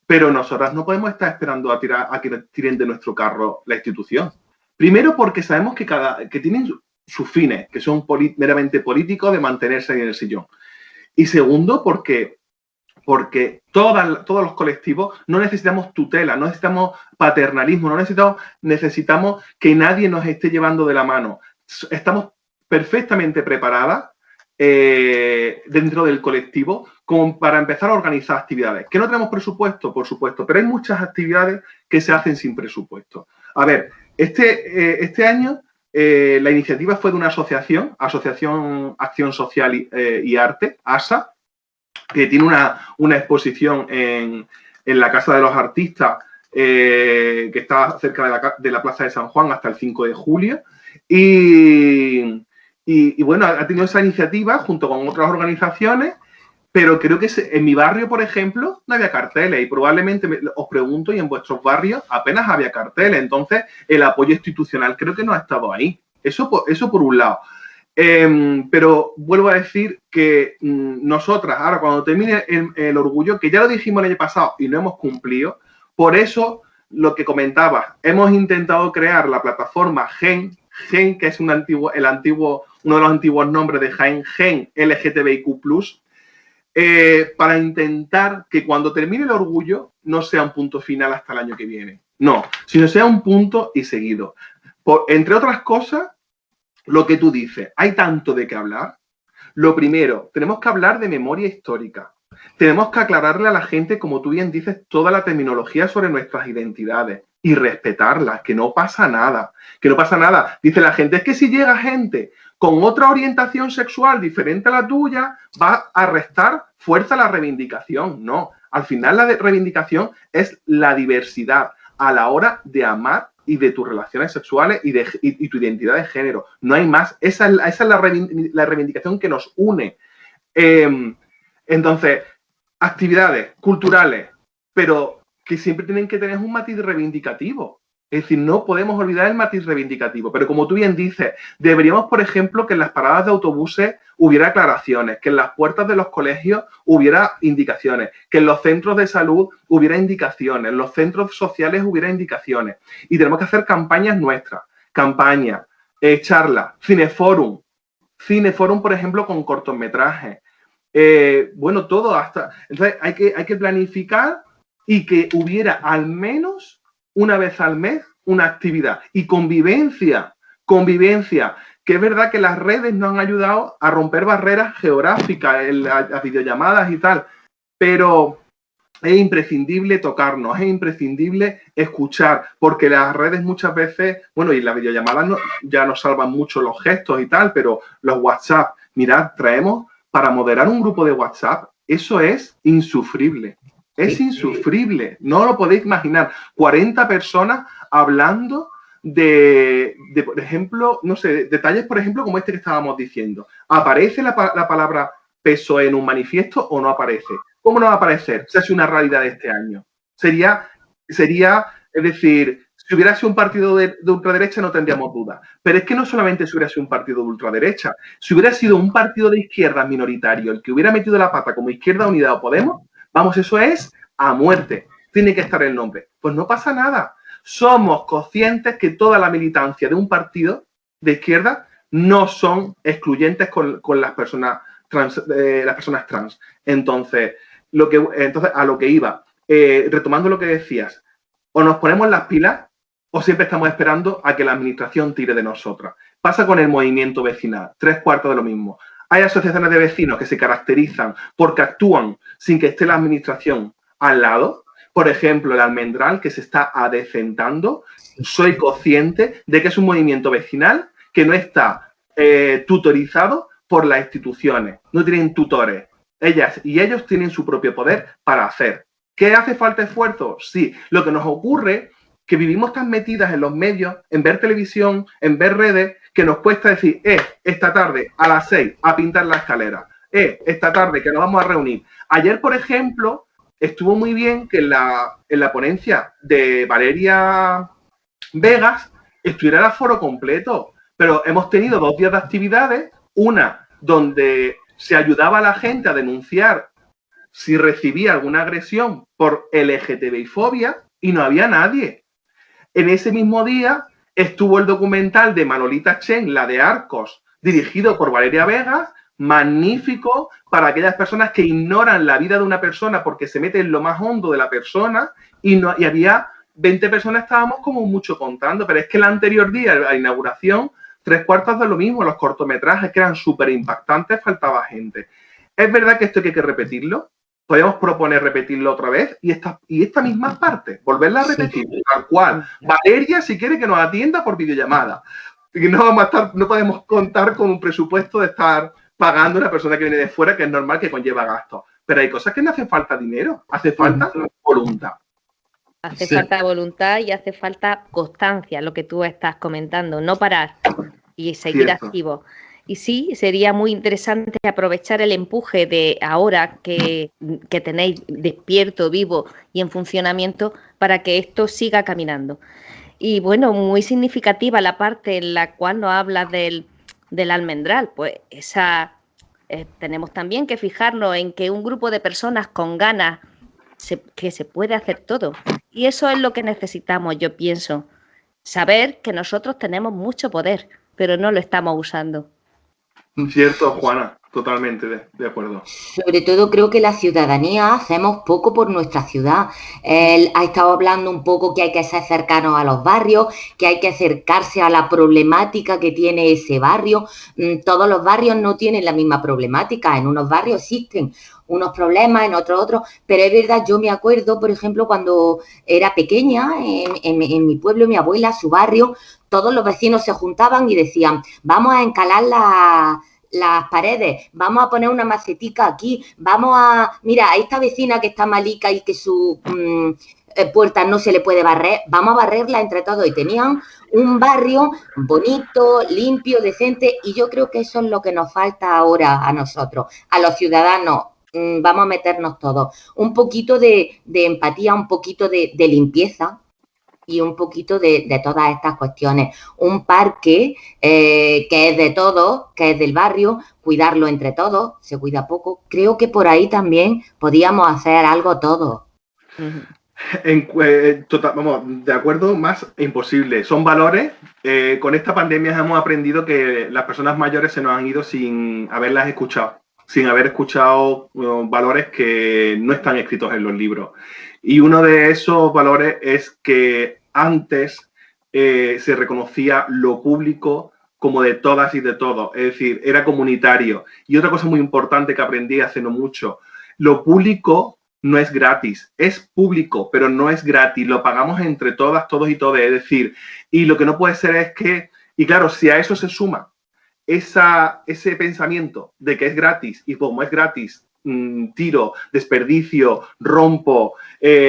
Pero nosotras no podemos estar esperando a que tiren de nuestro carro la institución. Primero porque sabemos que tienen sus fines, que son meramente políticos de mantenerse en el sillón. Y segundo porque todos los colectivos no necesitamos tutela, no necesitamos paternalismo, no necesitamos que nadie nos esté llevando de la mano. Estamos perfectamente preparadas dentro del colectivo como para empezar a organizar actividades. ¿Que no tenemos presupuesto? Por supuesto, pero hay muchas actividades que se hacen sin presupuesto. A ver, este año la iniciativa fue de una Asociación Acción Social y Arte, ASA, que tiene una exposición en la Casa de los Artistas que está cerca de la Plaza de San Juan hasta el 5 de julio. Y bueno, ha tenido esa iniciativa junto con otras organizaciones, pero creo que en mi barrio, por ejemplo, no había carteles y probablemente os pregunto, y en vuestros barrios apenas había carteles. Entonces, el apoyo institucional creo que no ha estado ahí. Eso por un lado. Pero vuelvo a decir que nosotras, ahora cuando termine el orgullo, que ya lo dijimos el año pasado y no hemos cumplido, Por eso, lo que comentabas, hemos intentado crear la plataforma GEN, que es uno de los antiguos nombres de Jaén, GEN LGTBIQ+, para intentar que cuando termine el orgullo no sea un punto final hasta el año que viene. No, sino sea un punto y seguido. Entre otras cosas, lo que tú dices, hay tanto de qué hablar. Lo primero, tenemos que hablar de memoria histórica. Tenemos que aclararle a la gente, como tú bien dices, toda la terminología sobre nuestras identidades y respetarlas, que no pasa nada, que no pasa nada. Dice la gente, es que si llega gente con otra orientación sexual diferente a la tuya, va a restar fuerza a la reivindicación. No, al final la reivindicación es la diversidad a la hora de amar y de tus relaciones sexuales y tu identidad de género. No hay más. Esa es la reivindicación que nos une. Entonces, actividades culturales, pero que siempre tienen que tener un matiz reivindicativo. Es decir, no podemos olvidar el matiz reivindicativo. Pero como tú bien dices, deberíamos, por ejemplo, que en las paradas de autobuses hubiera aclaraciones, que en las puertas de los colegios hubiera indicaciones, que en los centros de salud hubiera indicaciones, en los centros sociales hubiera indicaciones. Y tenemos que hacer campañas nuestras, campañas, charlas, cineforum, por ejemplo, con cortometrajes. Bueno, todo hasta... Entonces, hay que planificar y que hubiera al menos una vez al mes una actividad. Y convivencia, que es verdad que las redes nos han ayudado a romper barreras geográficas, las videollamadas y tal, pero es imprescindible tocarnos, es imprescindible escuchar, porque las redes muchas veces, bueno, y las videollamadas ya nos salvan mucho los gestos y tal, pero los WhatsApp, mirad, traemos para moderar un grupo de WhatsApp, eso es insufrible. Es insufrible, no lo podéis imaginar. 40 personas hablando de, por ejemplo, no sé, detalles, por ejemplo, como este que estábamos diciendo. ¿Aparece la palabra PSOE en un manifiesto o no aparece? ¿Cómo no va a aparecer? Si es una realidad de este año. Sería, es decir, si hubiera sido un partido de ultraderecha no tendríamos dudas. Pero es que no solamente si hubiera sido un partido de ultraderecha, si hubiera sido un partido de izquierda minoritario, el que hubiera metido la pata como Izquierda Unida o Podemos, vamos, eso es a muerte. Tiene que estar el nombre. Pues no pasa nada. Somos conscientes que toda la militancia de un partido de izquierda no son excluyentes con las personas trans. Entonces, a lo que iba, retomando lo que decías, o nos ponemos las pilas o siempre estamos esperando a que la administración tire de nosotras. Pasa con el movimiento vecinal, 3/4 de lo mismo. Hay asociaciones de vecinos que se caracterizan porque actúan sin que esté la administración al lado. Por ejemplo, el Almendral, que se está adecentando. Soy consciente de que es un movimiento vecinal que no está tutorizado por las instituciones. No tienen tutores. Ellas y ellos tienen su propio poder para hacer. ¿Qué hace falta esfuerzo? Sí. Lo que nos ocurre que vivimos tan metidas en los medios, en ver televisión, en ver redes, que nos cuesta decir, esta tarde a las 6 a pintar la escalera, esta tarde que nos vamos a reunir. Ayer, por ejemplo, estuvo muy bien que en la ponencia de Valeria Vegas estuviera el aforo completo, pero hemos tenido 2 días de actividades, una donde se ayudaba a la gente a denunciar si recibía alguna agresión por LGTBI-fobia y no había nadie. En ese mismo día estuvo el documental de Manolita Chen, la de Arcos, dirigido por Valeria Vegas, magnífico para aquellas personas que ignoran la vida de una persona porque se meten en lo más hondo de la persona y había 20 personas, estábamos como mucho contando, pero es que el anterior día, la inauguración, 3/4 de lo mismo, los cortometrajes que eran súper impactantes, faltaba gente. Es verdad que esto hay que repetirlo. Podemos proponer repetirlo otra vez y esta misma parte, volverla a repetir, tal cual. Valeria, si quiere que nos atienda por videollamada. Y no podemos contar con un presupuesto de estar pagando a una persona que viene de fuera, que es normal que conlleva gastos. Pero hay cosas que no hacen falta dinero, hace falta voluntad. Hace falta voluntad y hace falta constancia, lo que tú estás comentando, no parar y seguir activo. Y sí, sería muy interesante aprovechar el empuje de ahora que tenéis despierto, vivo y en funcionamiento para que esto siga caminando. Y bueno, muy significativa la parte en la cual nos hablas del almendral. Pues tenemos también que fijarnos en que un grupo de personas con ganas que se puede hacer todo. Y eso es lo que necesitamos, yo pienso. Saber que nosotros tenemos mucho poder, pero no lo estamos usando. Cierto, Juana, totalmente de acuerdo. Sobre todo creo que la ciudadanía hacemos poco por nuestra ciudad. Él ha estado hablando un poco que hay que ser cercanos a los barrios, que hay que acercarse a la problemática que tiene ese barrio. Todos los barrios no tienen la misma problemática. En unos barrios existen unos problemas, en otros, pero es verdad, yo me acuerdo, por ejemplo, cuando era pequeña, en mi pueblo, mi abuela, su barrio, todos los vecinos se juntaban y decían, vamos a encalar las paredes, vamos a poner una macetica aquí, mira, a esta vecina que está malica y que su puerta no se le puede barrer, vamos a barrerla entre todos. Y tenían un barrio bonito, limpio, decente, y yo creo que eso es lo que nos falta ahora a nosotros, a los ciudadanos. Vamos a meternos todos. Un poquito de empatía, un poquito de limpieza y un poquito de todas estas cuestiones. Un parque que es de todos, que es del barrio, cuidarlo entre todos, se cuida poco. Creo que por ahí también podíamos hacer algo todos. Vamos, de acuerdo, más imposible. Son valores. Con esta pandemia hemos aprendido que las personas mayores se nos han ido sin haberlas escuchado, sin haber escuchado valores que no están escritos en los libros. Y uno de esos valores es que antes se reconocía lo público como de todas y de todos, es decir, era comunitario. Y otra cosa muy importante que aprendí hace no mucho, lo público no es gratis, es público, pero no es gratis, lo pagamos entre todas, todos y todas, es decir, y lo que no puede ser es que, y claro, si a eso se suma ese pensamiento de que es gratis, y como es gratis, tiro, desperdicio, rompo,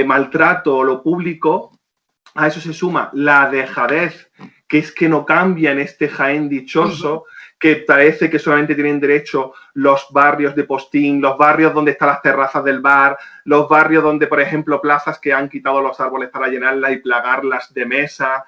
maltrato, lo público, a eso se suma la dejadez, que es que no cambia en este Jaén dichoso, que parece que solamente tienen derecho los barrios de postín, los barrios donde están las terrazas del bar, los barrios donde, por ejemplo, plazas que han quitado los árboles para llenarlas y plagarlas de mesa,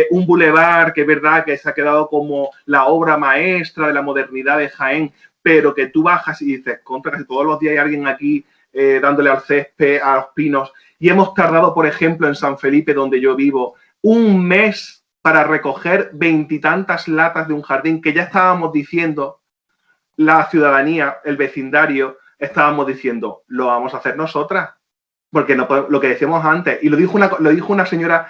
un bulevar que es verdad que se ha quedado como la obra maestra de la modernidad de Jaén, pero que tú bajas y dices, contra casi todos los días hay alguien aquí dándole al césped, a los pinos, y hemos tardado, por ejemplo, en San Felipe, donde yo vivo, un mes para recoger 20 y tantas latas de un jardín que ya estábamos diciendo, la ciudadanía, el vecindario, estábamos diciendo, lo vamos a hacer nosotras, porque no podemos, lo que decíamos antes, y lo dijo una señora,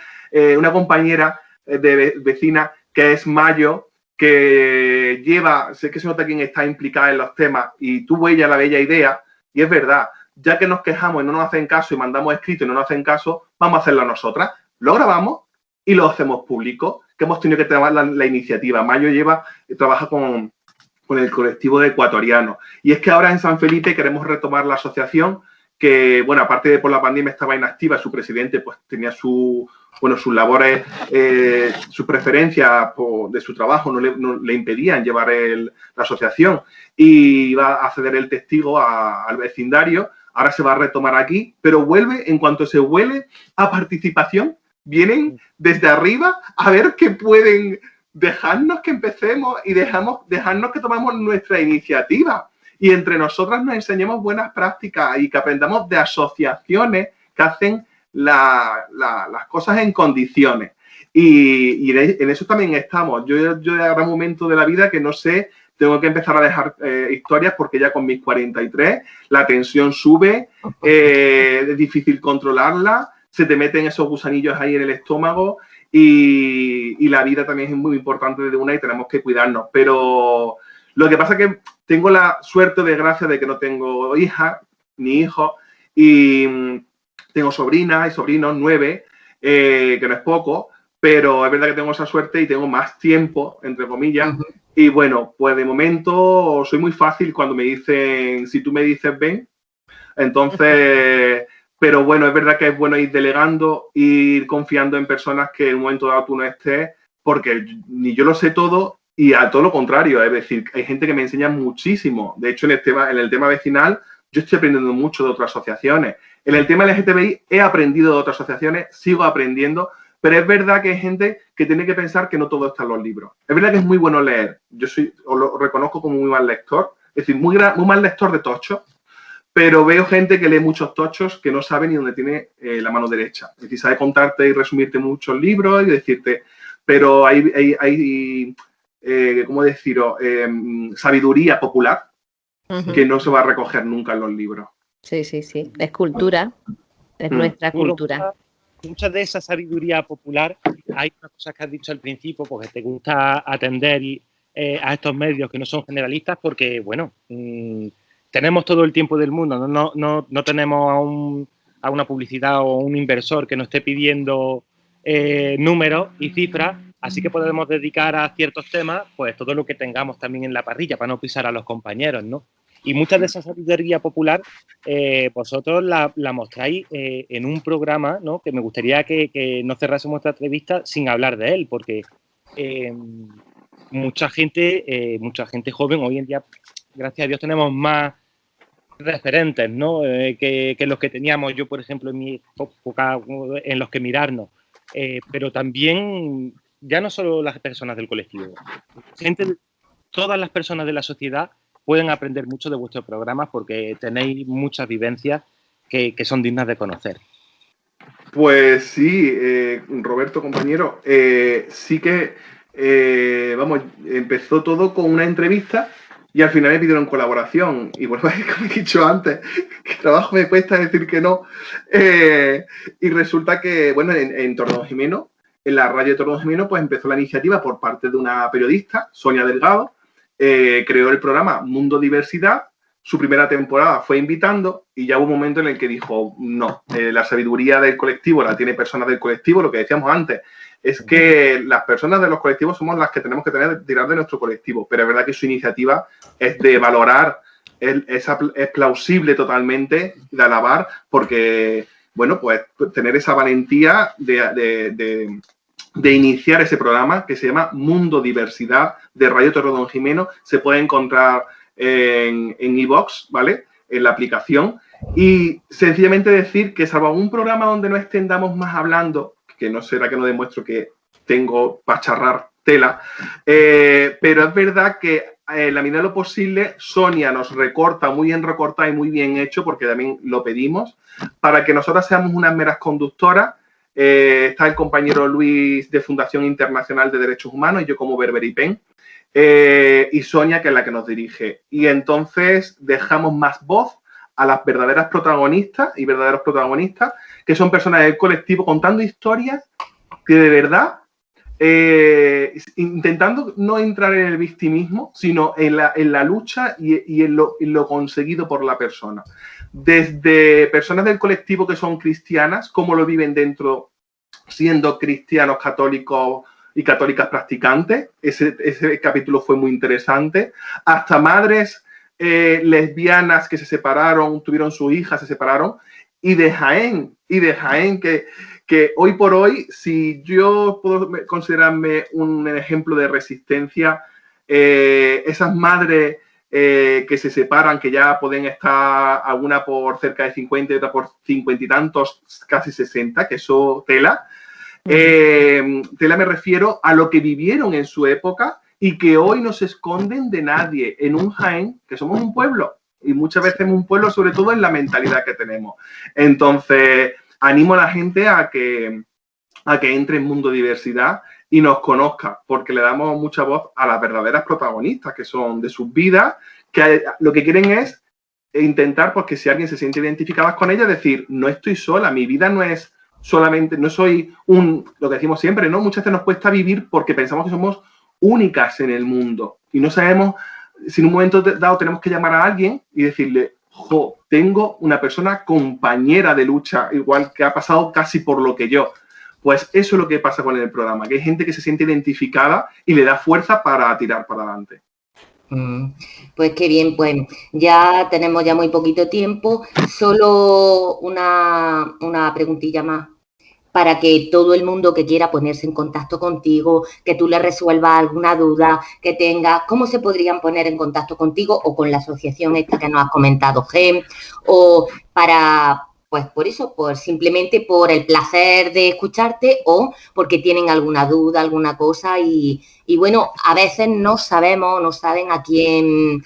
una compañera de vecina, que es Mayo, que sé que se nota quién está implicada en los temas, y tuvo ella la bella idea, y es verdad, ya que nos quejamos y no nos hacen caso y mandamos escrito y no nos hacen caso, vamos a hacerlo nosotras. Lo grabamos y lo hacemos público, que hemos tenido que tomar la iniciativa. Mayo trabaja con el colectivo de ecuatorianos. Y es que ahora en San Felipe queremos retomar la asociación que, bueno, aparte de por la pandemia estaba inactiva, su presidente pues tenía sus labores, sus preferencias de su trabajo no le impedían llevar la asociación y iba a ceder el testigo al vecindario. Ahora se va a retomar aquí, pero vuelve, en cuanto se vuelve a participación, vienen desde arriba a ver qué pueden dejarnos que empecemos y dejarnos que tomemos nuestra iniciativa. Y entre nosotras nos enseñemos buenas prácticas y que aprendamos de asociaciones que hacen las cosas en condiciones. Y en eso también estamos. Yo habrá un momento de la vida que no sé, tengo que empezar a dejar historias porque ya con mis 43 la tensión sube, es difícil controlarla, se te meten esos gusanillos ahí en el estómago y la vida también es muy importante de una y tenemos que cuidarnos. Pero lo que pasa es que tengo la suerte o desgracia de que no tengo hija ni hijos y tengo sobrinas y sobrinos, 9, que no es poco, pero es verdad que tengo esa suerte y tengo más tiempo, entre comillas. Y bueno, pues de momento soy muy fácil cuando me dicen, si tú me dices ven, entonces, pero bueno, es verdad que es bueno ir delegando, ir confiando en personas que en un momento dado tú no estés, porque ni yo lo sé todo y a todo lo contrario, es decir, hay gente que me enseña muchísimo. De hecho, en el tema vecinal, yo estoy aprendiendo mucho de otras asociaciones. En el tema LGTBI he aprendido de otras asociaciones, sigo aprendiendo, pero es verdad que hay gente que tiene que pensar que no todo está en los libros. Es verdad que es muy bueno leer. Yo lo reconozco como muy mal lector, es decir, muy mal lector de tocho, pero veo gente que lee muchos tochos que no sabe ni dónde tiene la mano derecha. Es decir, sabe contarte y resumirte muchos libros y decirte, pero hay ¿cómo decirlo? Sabiduría popular que no se va a recoger nunca en los libros. Sí, sí, sí. Es cultura, es nuestra cultura. Mucha de esa sabiduría popular, hay unas cosas que has dicho al principio, porque te gusta atender a estos medios que no son generalistas, porque, bueno, tenemos todo el tiempo del mundo, no tenemos a una publicidad o un inversor que nos esté pidiendo números y cifras, así que podemos dedicar a ciertos temas, pues todo lo que tengamos también en la parrilla para no pisar a los compañeros, ¿no? Y muchas de esa sabiduría popular vosotros la mostráis en un programa, ¿no? Que me gustaría que no cerrásemos nuestra entrevista sin hablar de él, porque mucha gente joven hoy en día, gracias a Dios, tenemos más referentes, ¿no? Que los que teníamos yo, por ejemplo, en mi época, en los que mirarnos. Pero también, ya no solo las personas del colectivo, todas las personas de la sociedad pueden aprender mucho de vuestros programas porque tenéis muchas vivencias que son dignas de conocer. Pues sí, Roberto, compañero, sí que, vamos, empezó todo con una entrevista y al final me pidieron colaboración. Y bueno, como he dicho antes, que trabajo me cuesta decir que no. Y resulta que, bueno, en Torredonjimeno, en la radio de Torredonjimeno, pues empezó la iniciativa por parte de una periodista, Sonia Delgado, creó el programa Mundo Diversidad. Su primera temporada fue invitando y ya hubo un momento en el que dijo, no, la sabiduría del colectivo la tiene personas del colectivo, lo que decíamos antes, es que las personas de los colectivos somos las que tenemos que tirar de nuestro colectivo, pero es verdad que su iniciativa es de valorar, es plausible totalmente, de alabar, porque, bueno, pues tener esa valentía de iniciar ese programa que se llama Mundo Diversidad de Radio Torredonjimeno, se puede encontrar en iVoox, ¿vale? En la aplicación. Y sencillamente decir que salvo un programa donde no extendamos más hablando, que no será que no demuestro que tengo para charrar tela, pero es verdad que en la medida de lo posible Sonia nos recorta muy bien recortado y muy bien hecho, porque también lo pedimos, para que nosotras seamos unas meras conductoras. Está el compañero Luis de Fundación Internacional de Derechos Humanos y yo como Berberipen. Y Sonia, que es la que nos dirige. Y entonces dejamos más voz a las verdaderas protagonistas y verdaderos protagonistas, que son personas del colectivo contando historias que de verdad, intentando no entrar en el victimismo, sino en la lucha y en lo conseguido por la persona. Desde personas del colectivo que son cristianas, cómo lo viven dentro, siendo cristianos, católicos y católicas practicantes. Ese capítulo fue muy interesante. Hasta madres lesbianas que se separaron, tuvieron su hija, se separaron. Y de Jaén, que hoy por hoy, si yo puedo considerarme un ejemplo de resistencia, esas madres que se separan, que ya pueden estar alguna por cerca de 50 y otra por 50 y tantos, casi 60, que eso tela. Tela me refiero a lo que vivieron en su época y que hoy no se esconden de nadie en un Jaén, que somos un pueblo y muchas veces un pueblo, sobre todo en la mentalidad que tenemos. Entonces, animo a la gente a que entre en Mundo Diversidad y nos conozca, porque le damos mucha voz a las verdaderas protagonistas que son de sus vidas, que lo que quieren es intentar, porque si alguien se siente identificada con ella, decir, no estoy sola, mi vida no es solamente, no soy lo que decimos siempre, ¿no? Muchas veces nos cuesta vivir porque pensamos que somos únicas en el mundo y no sabemos si en un momento dado tenemos que llamar a alguien y decirle, tengo una persona compañera de lucha, igual que ha pasado casi por lo que yo. Pues eso es lo que pasa con el programa, que hay gente que se siente identificada y le da fuerza para tirar para adelante. Pues qué bien, pues ya tenemos ya muy poquito tiempo, solo una preguntilla más para que todo el mundo que quiera ponerse en contacto contigo, que tú le resuelvas alguna duda que tenga, ¿cómo se podrían poner en contacto contigo o con la asociación esta que nos has comentado, GEM, o para, pues por eso, simplemente por el placer de escucharte o porque tienen alguna duda, alguna cosa y bueno, a veces no saben a quién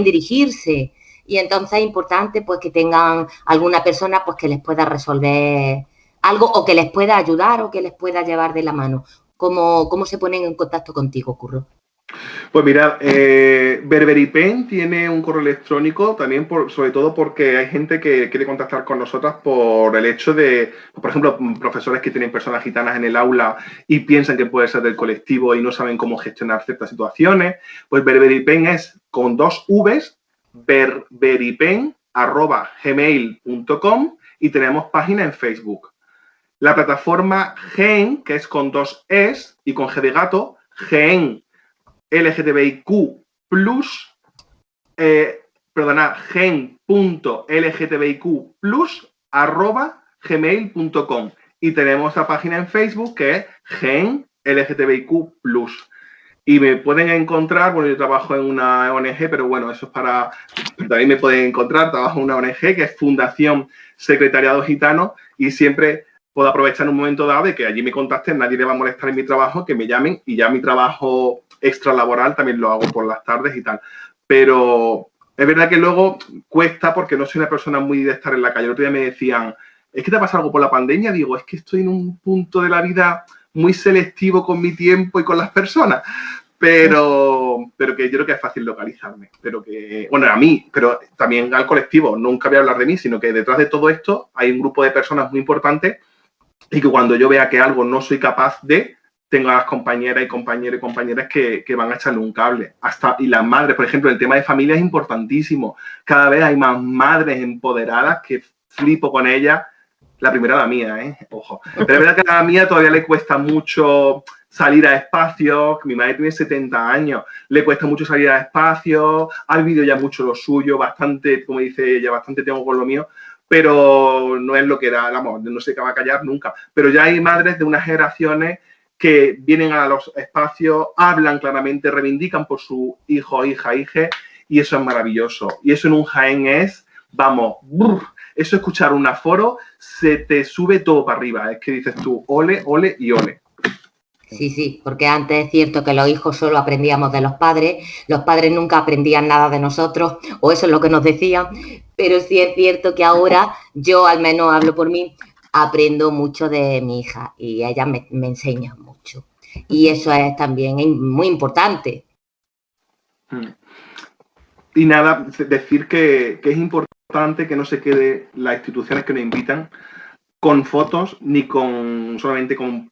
dirigirse. y entonces es importante pues que tengan alguna persona pues que les pueda resolver algo o que les pueda ayudar o que les pueda llevar de la mano. ¿Cómo se ponen en contacto contigo, Curro? Pues mira, Berberipen tiene un correo electrónico también, sobre todo porque hay gente que quiere contactar con nosotras por el hecho de, por ejemplo, profesores que tienen personas gitanas en el aula y piensan que puede ser del colectivo y no saben cómo gestionar ciertas situaciones. Pues Berberipen es con 2 Vs, berberipen@gmail.com, y tenemos página en Facebook. La plataforma Gen, que es con 2 Es y con G de gato, Gen LGTBIQ+, gen.lgtbiq+, y tenemos la página en Facebook que es Gen LGTBIQ+. Y me pueden encontrar, bueno, yo trabajo en una ONG, pero bueno, eso es para... También me pueden encontrar, trabajo en una ONG que es Fundación Secretariado Gitano, y siempre puedo aprovechar en un momento dado de que allí me contacten, nadie le va a molestar en mi trabajo, que me llamen, y ya mi trabajo extralaboral también lo hago por las tardes y tal. Pero es verdad que luego cuesta porque no soy una persona muy de estar en la calle. El otro día me decían, ¿es que te ha pasado algo por la pandemia? Digo, es que estoy en un punto de la vida muy selectivo con mi tiempo y con las personas, pero que yo creo que es fácil localizarme. Pero que, bueno, a mí, pero también al colectivo, nunca voy a hablar de mí, sino que detrás de todo esto hay un grupo de personas muy importantes y que cuando yo vea que algo no soy capaz de, tengo a las compañeras y compañeras que van a echarle un cable. Y las madres, por ejemplo, el tema de familia es importantísimo. Cada vez hay más madres empoderadas que flipo con ellas. La primera, la mía, ojo. Pero es verdad que a la mía todavía le cuesta mucho salir a espacios. Mi madre tiene 70 años. Le cuesta mucho salir a espacios. Ha vivido ya mucho lo suyo, bastante, como dice ella, bastante tengo con lo mío. Pero no es lo que era, vamos, no se va a callar nunca. Pero ya hay madres de unas generaciones que vienen a los espacios, hablan claramente, reivindican por su hijo, hija, y eso es maravilloso. Y eso en un Jaén es, vamos, eso escuchar un aforo, se te sube todo para arriba. Es que dices tú, ole, ole y ole. Sí, porque antes es cierto que los hijos solo aprendíamos de los padres nunca aprendían nada de nosotros, o eso es lo que nos decían, pero sí es cierto que ahora yo, al menos hablo por mí, aprendo mucho de mi hija y ella me enseña mucho. Y eso es también muy importante. Y nada, decir que es importante que no se quede las instituciones que nos invitan con fotos ni solamente con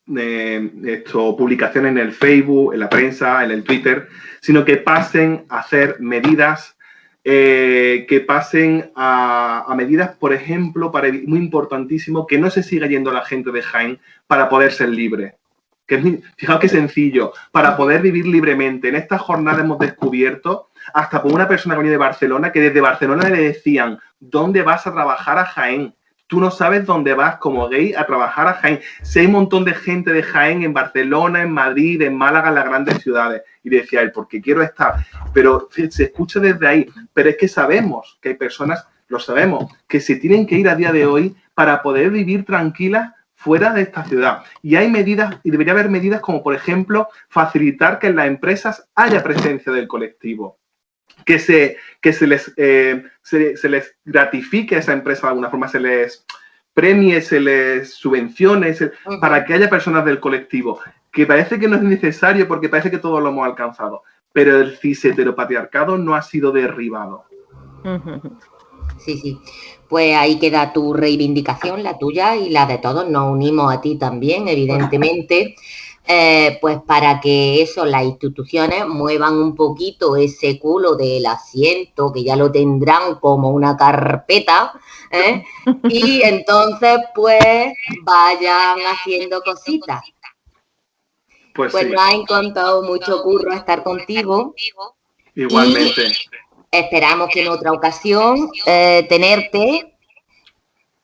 publicaciones en el Facebook, en la prensa, en el Twitter, sino que pasen a hacer medidas, que pasen a medidas, por ejemplo, muy importantísimo, que no se siga yendo la gente de Jaén para poder ser libre. Fijaos qué sencillo, para poder vivir libremente. En esta jornada hemos descubierto, hasta por una persona que viene de Barcelona, que desde Barcelona le decían, ¿dónde vas a trabajar a Jaén? Tú no sabes dónde vas como gay a trabajar a Jaén. Si hay un montón de gente de Jaén en Barcelona, en Madrid, en Málaga, en las grandes ciudades. Y decía él, porque quiero estar. Pero se escucha desde ahí. Pero es que sabemos que hay personas, lo sabemos, que se tienen que ir a día de hoy para poder vivir tranquilas fuera de esta ciudad. Y hay medidas, y debería haber medidas como, por ejemplo, facilitar que en las empresas haya presencia del colectivo. Que se les gratifique a esa empresa de alguna forma, se les premie, se les subvencione, para que haya personas del colectivo, que parece que no es necesario porque parece que todos lo hemos alcanzado, pero el cis-heteropatriarcado no ha sido derribado. Sí. Pues ahí queda tu reivindicación, la tuya y la de todos. Nos unimos a ti también, evidentemente. Pues para que eso, las instituciones muevan un poquito ese culo del asiento, que ya lo tendrán como una carpeta, y entonces pues vayan haciendo cositas. Pues sí. Nos ha encantado mucho, Curro, estar contigo. Igualmente. Y esperamos que en otra ocasión tenerte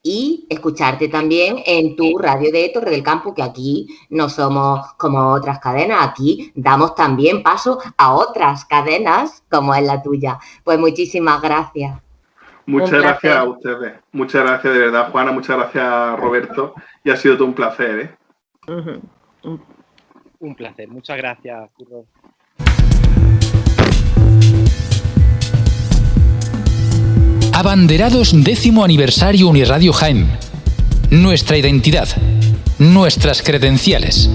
y escucharte también en tu radio de Torre del Campo, que aquí no somos como otras cadenas, aquí damos también paso a otras cadenas como es la tuya. Pues muchísimas gracias. Muchas gracias a ustedes. Muchas gracias de verdad, Juana, muchas gracias, Roberto, y ha sido todo un placer. Un placer, muchas gracias, Curro. Abanderados 10º aniversario Unirradio Jaén. Nuestra identidad, nuestras credenciales.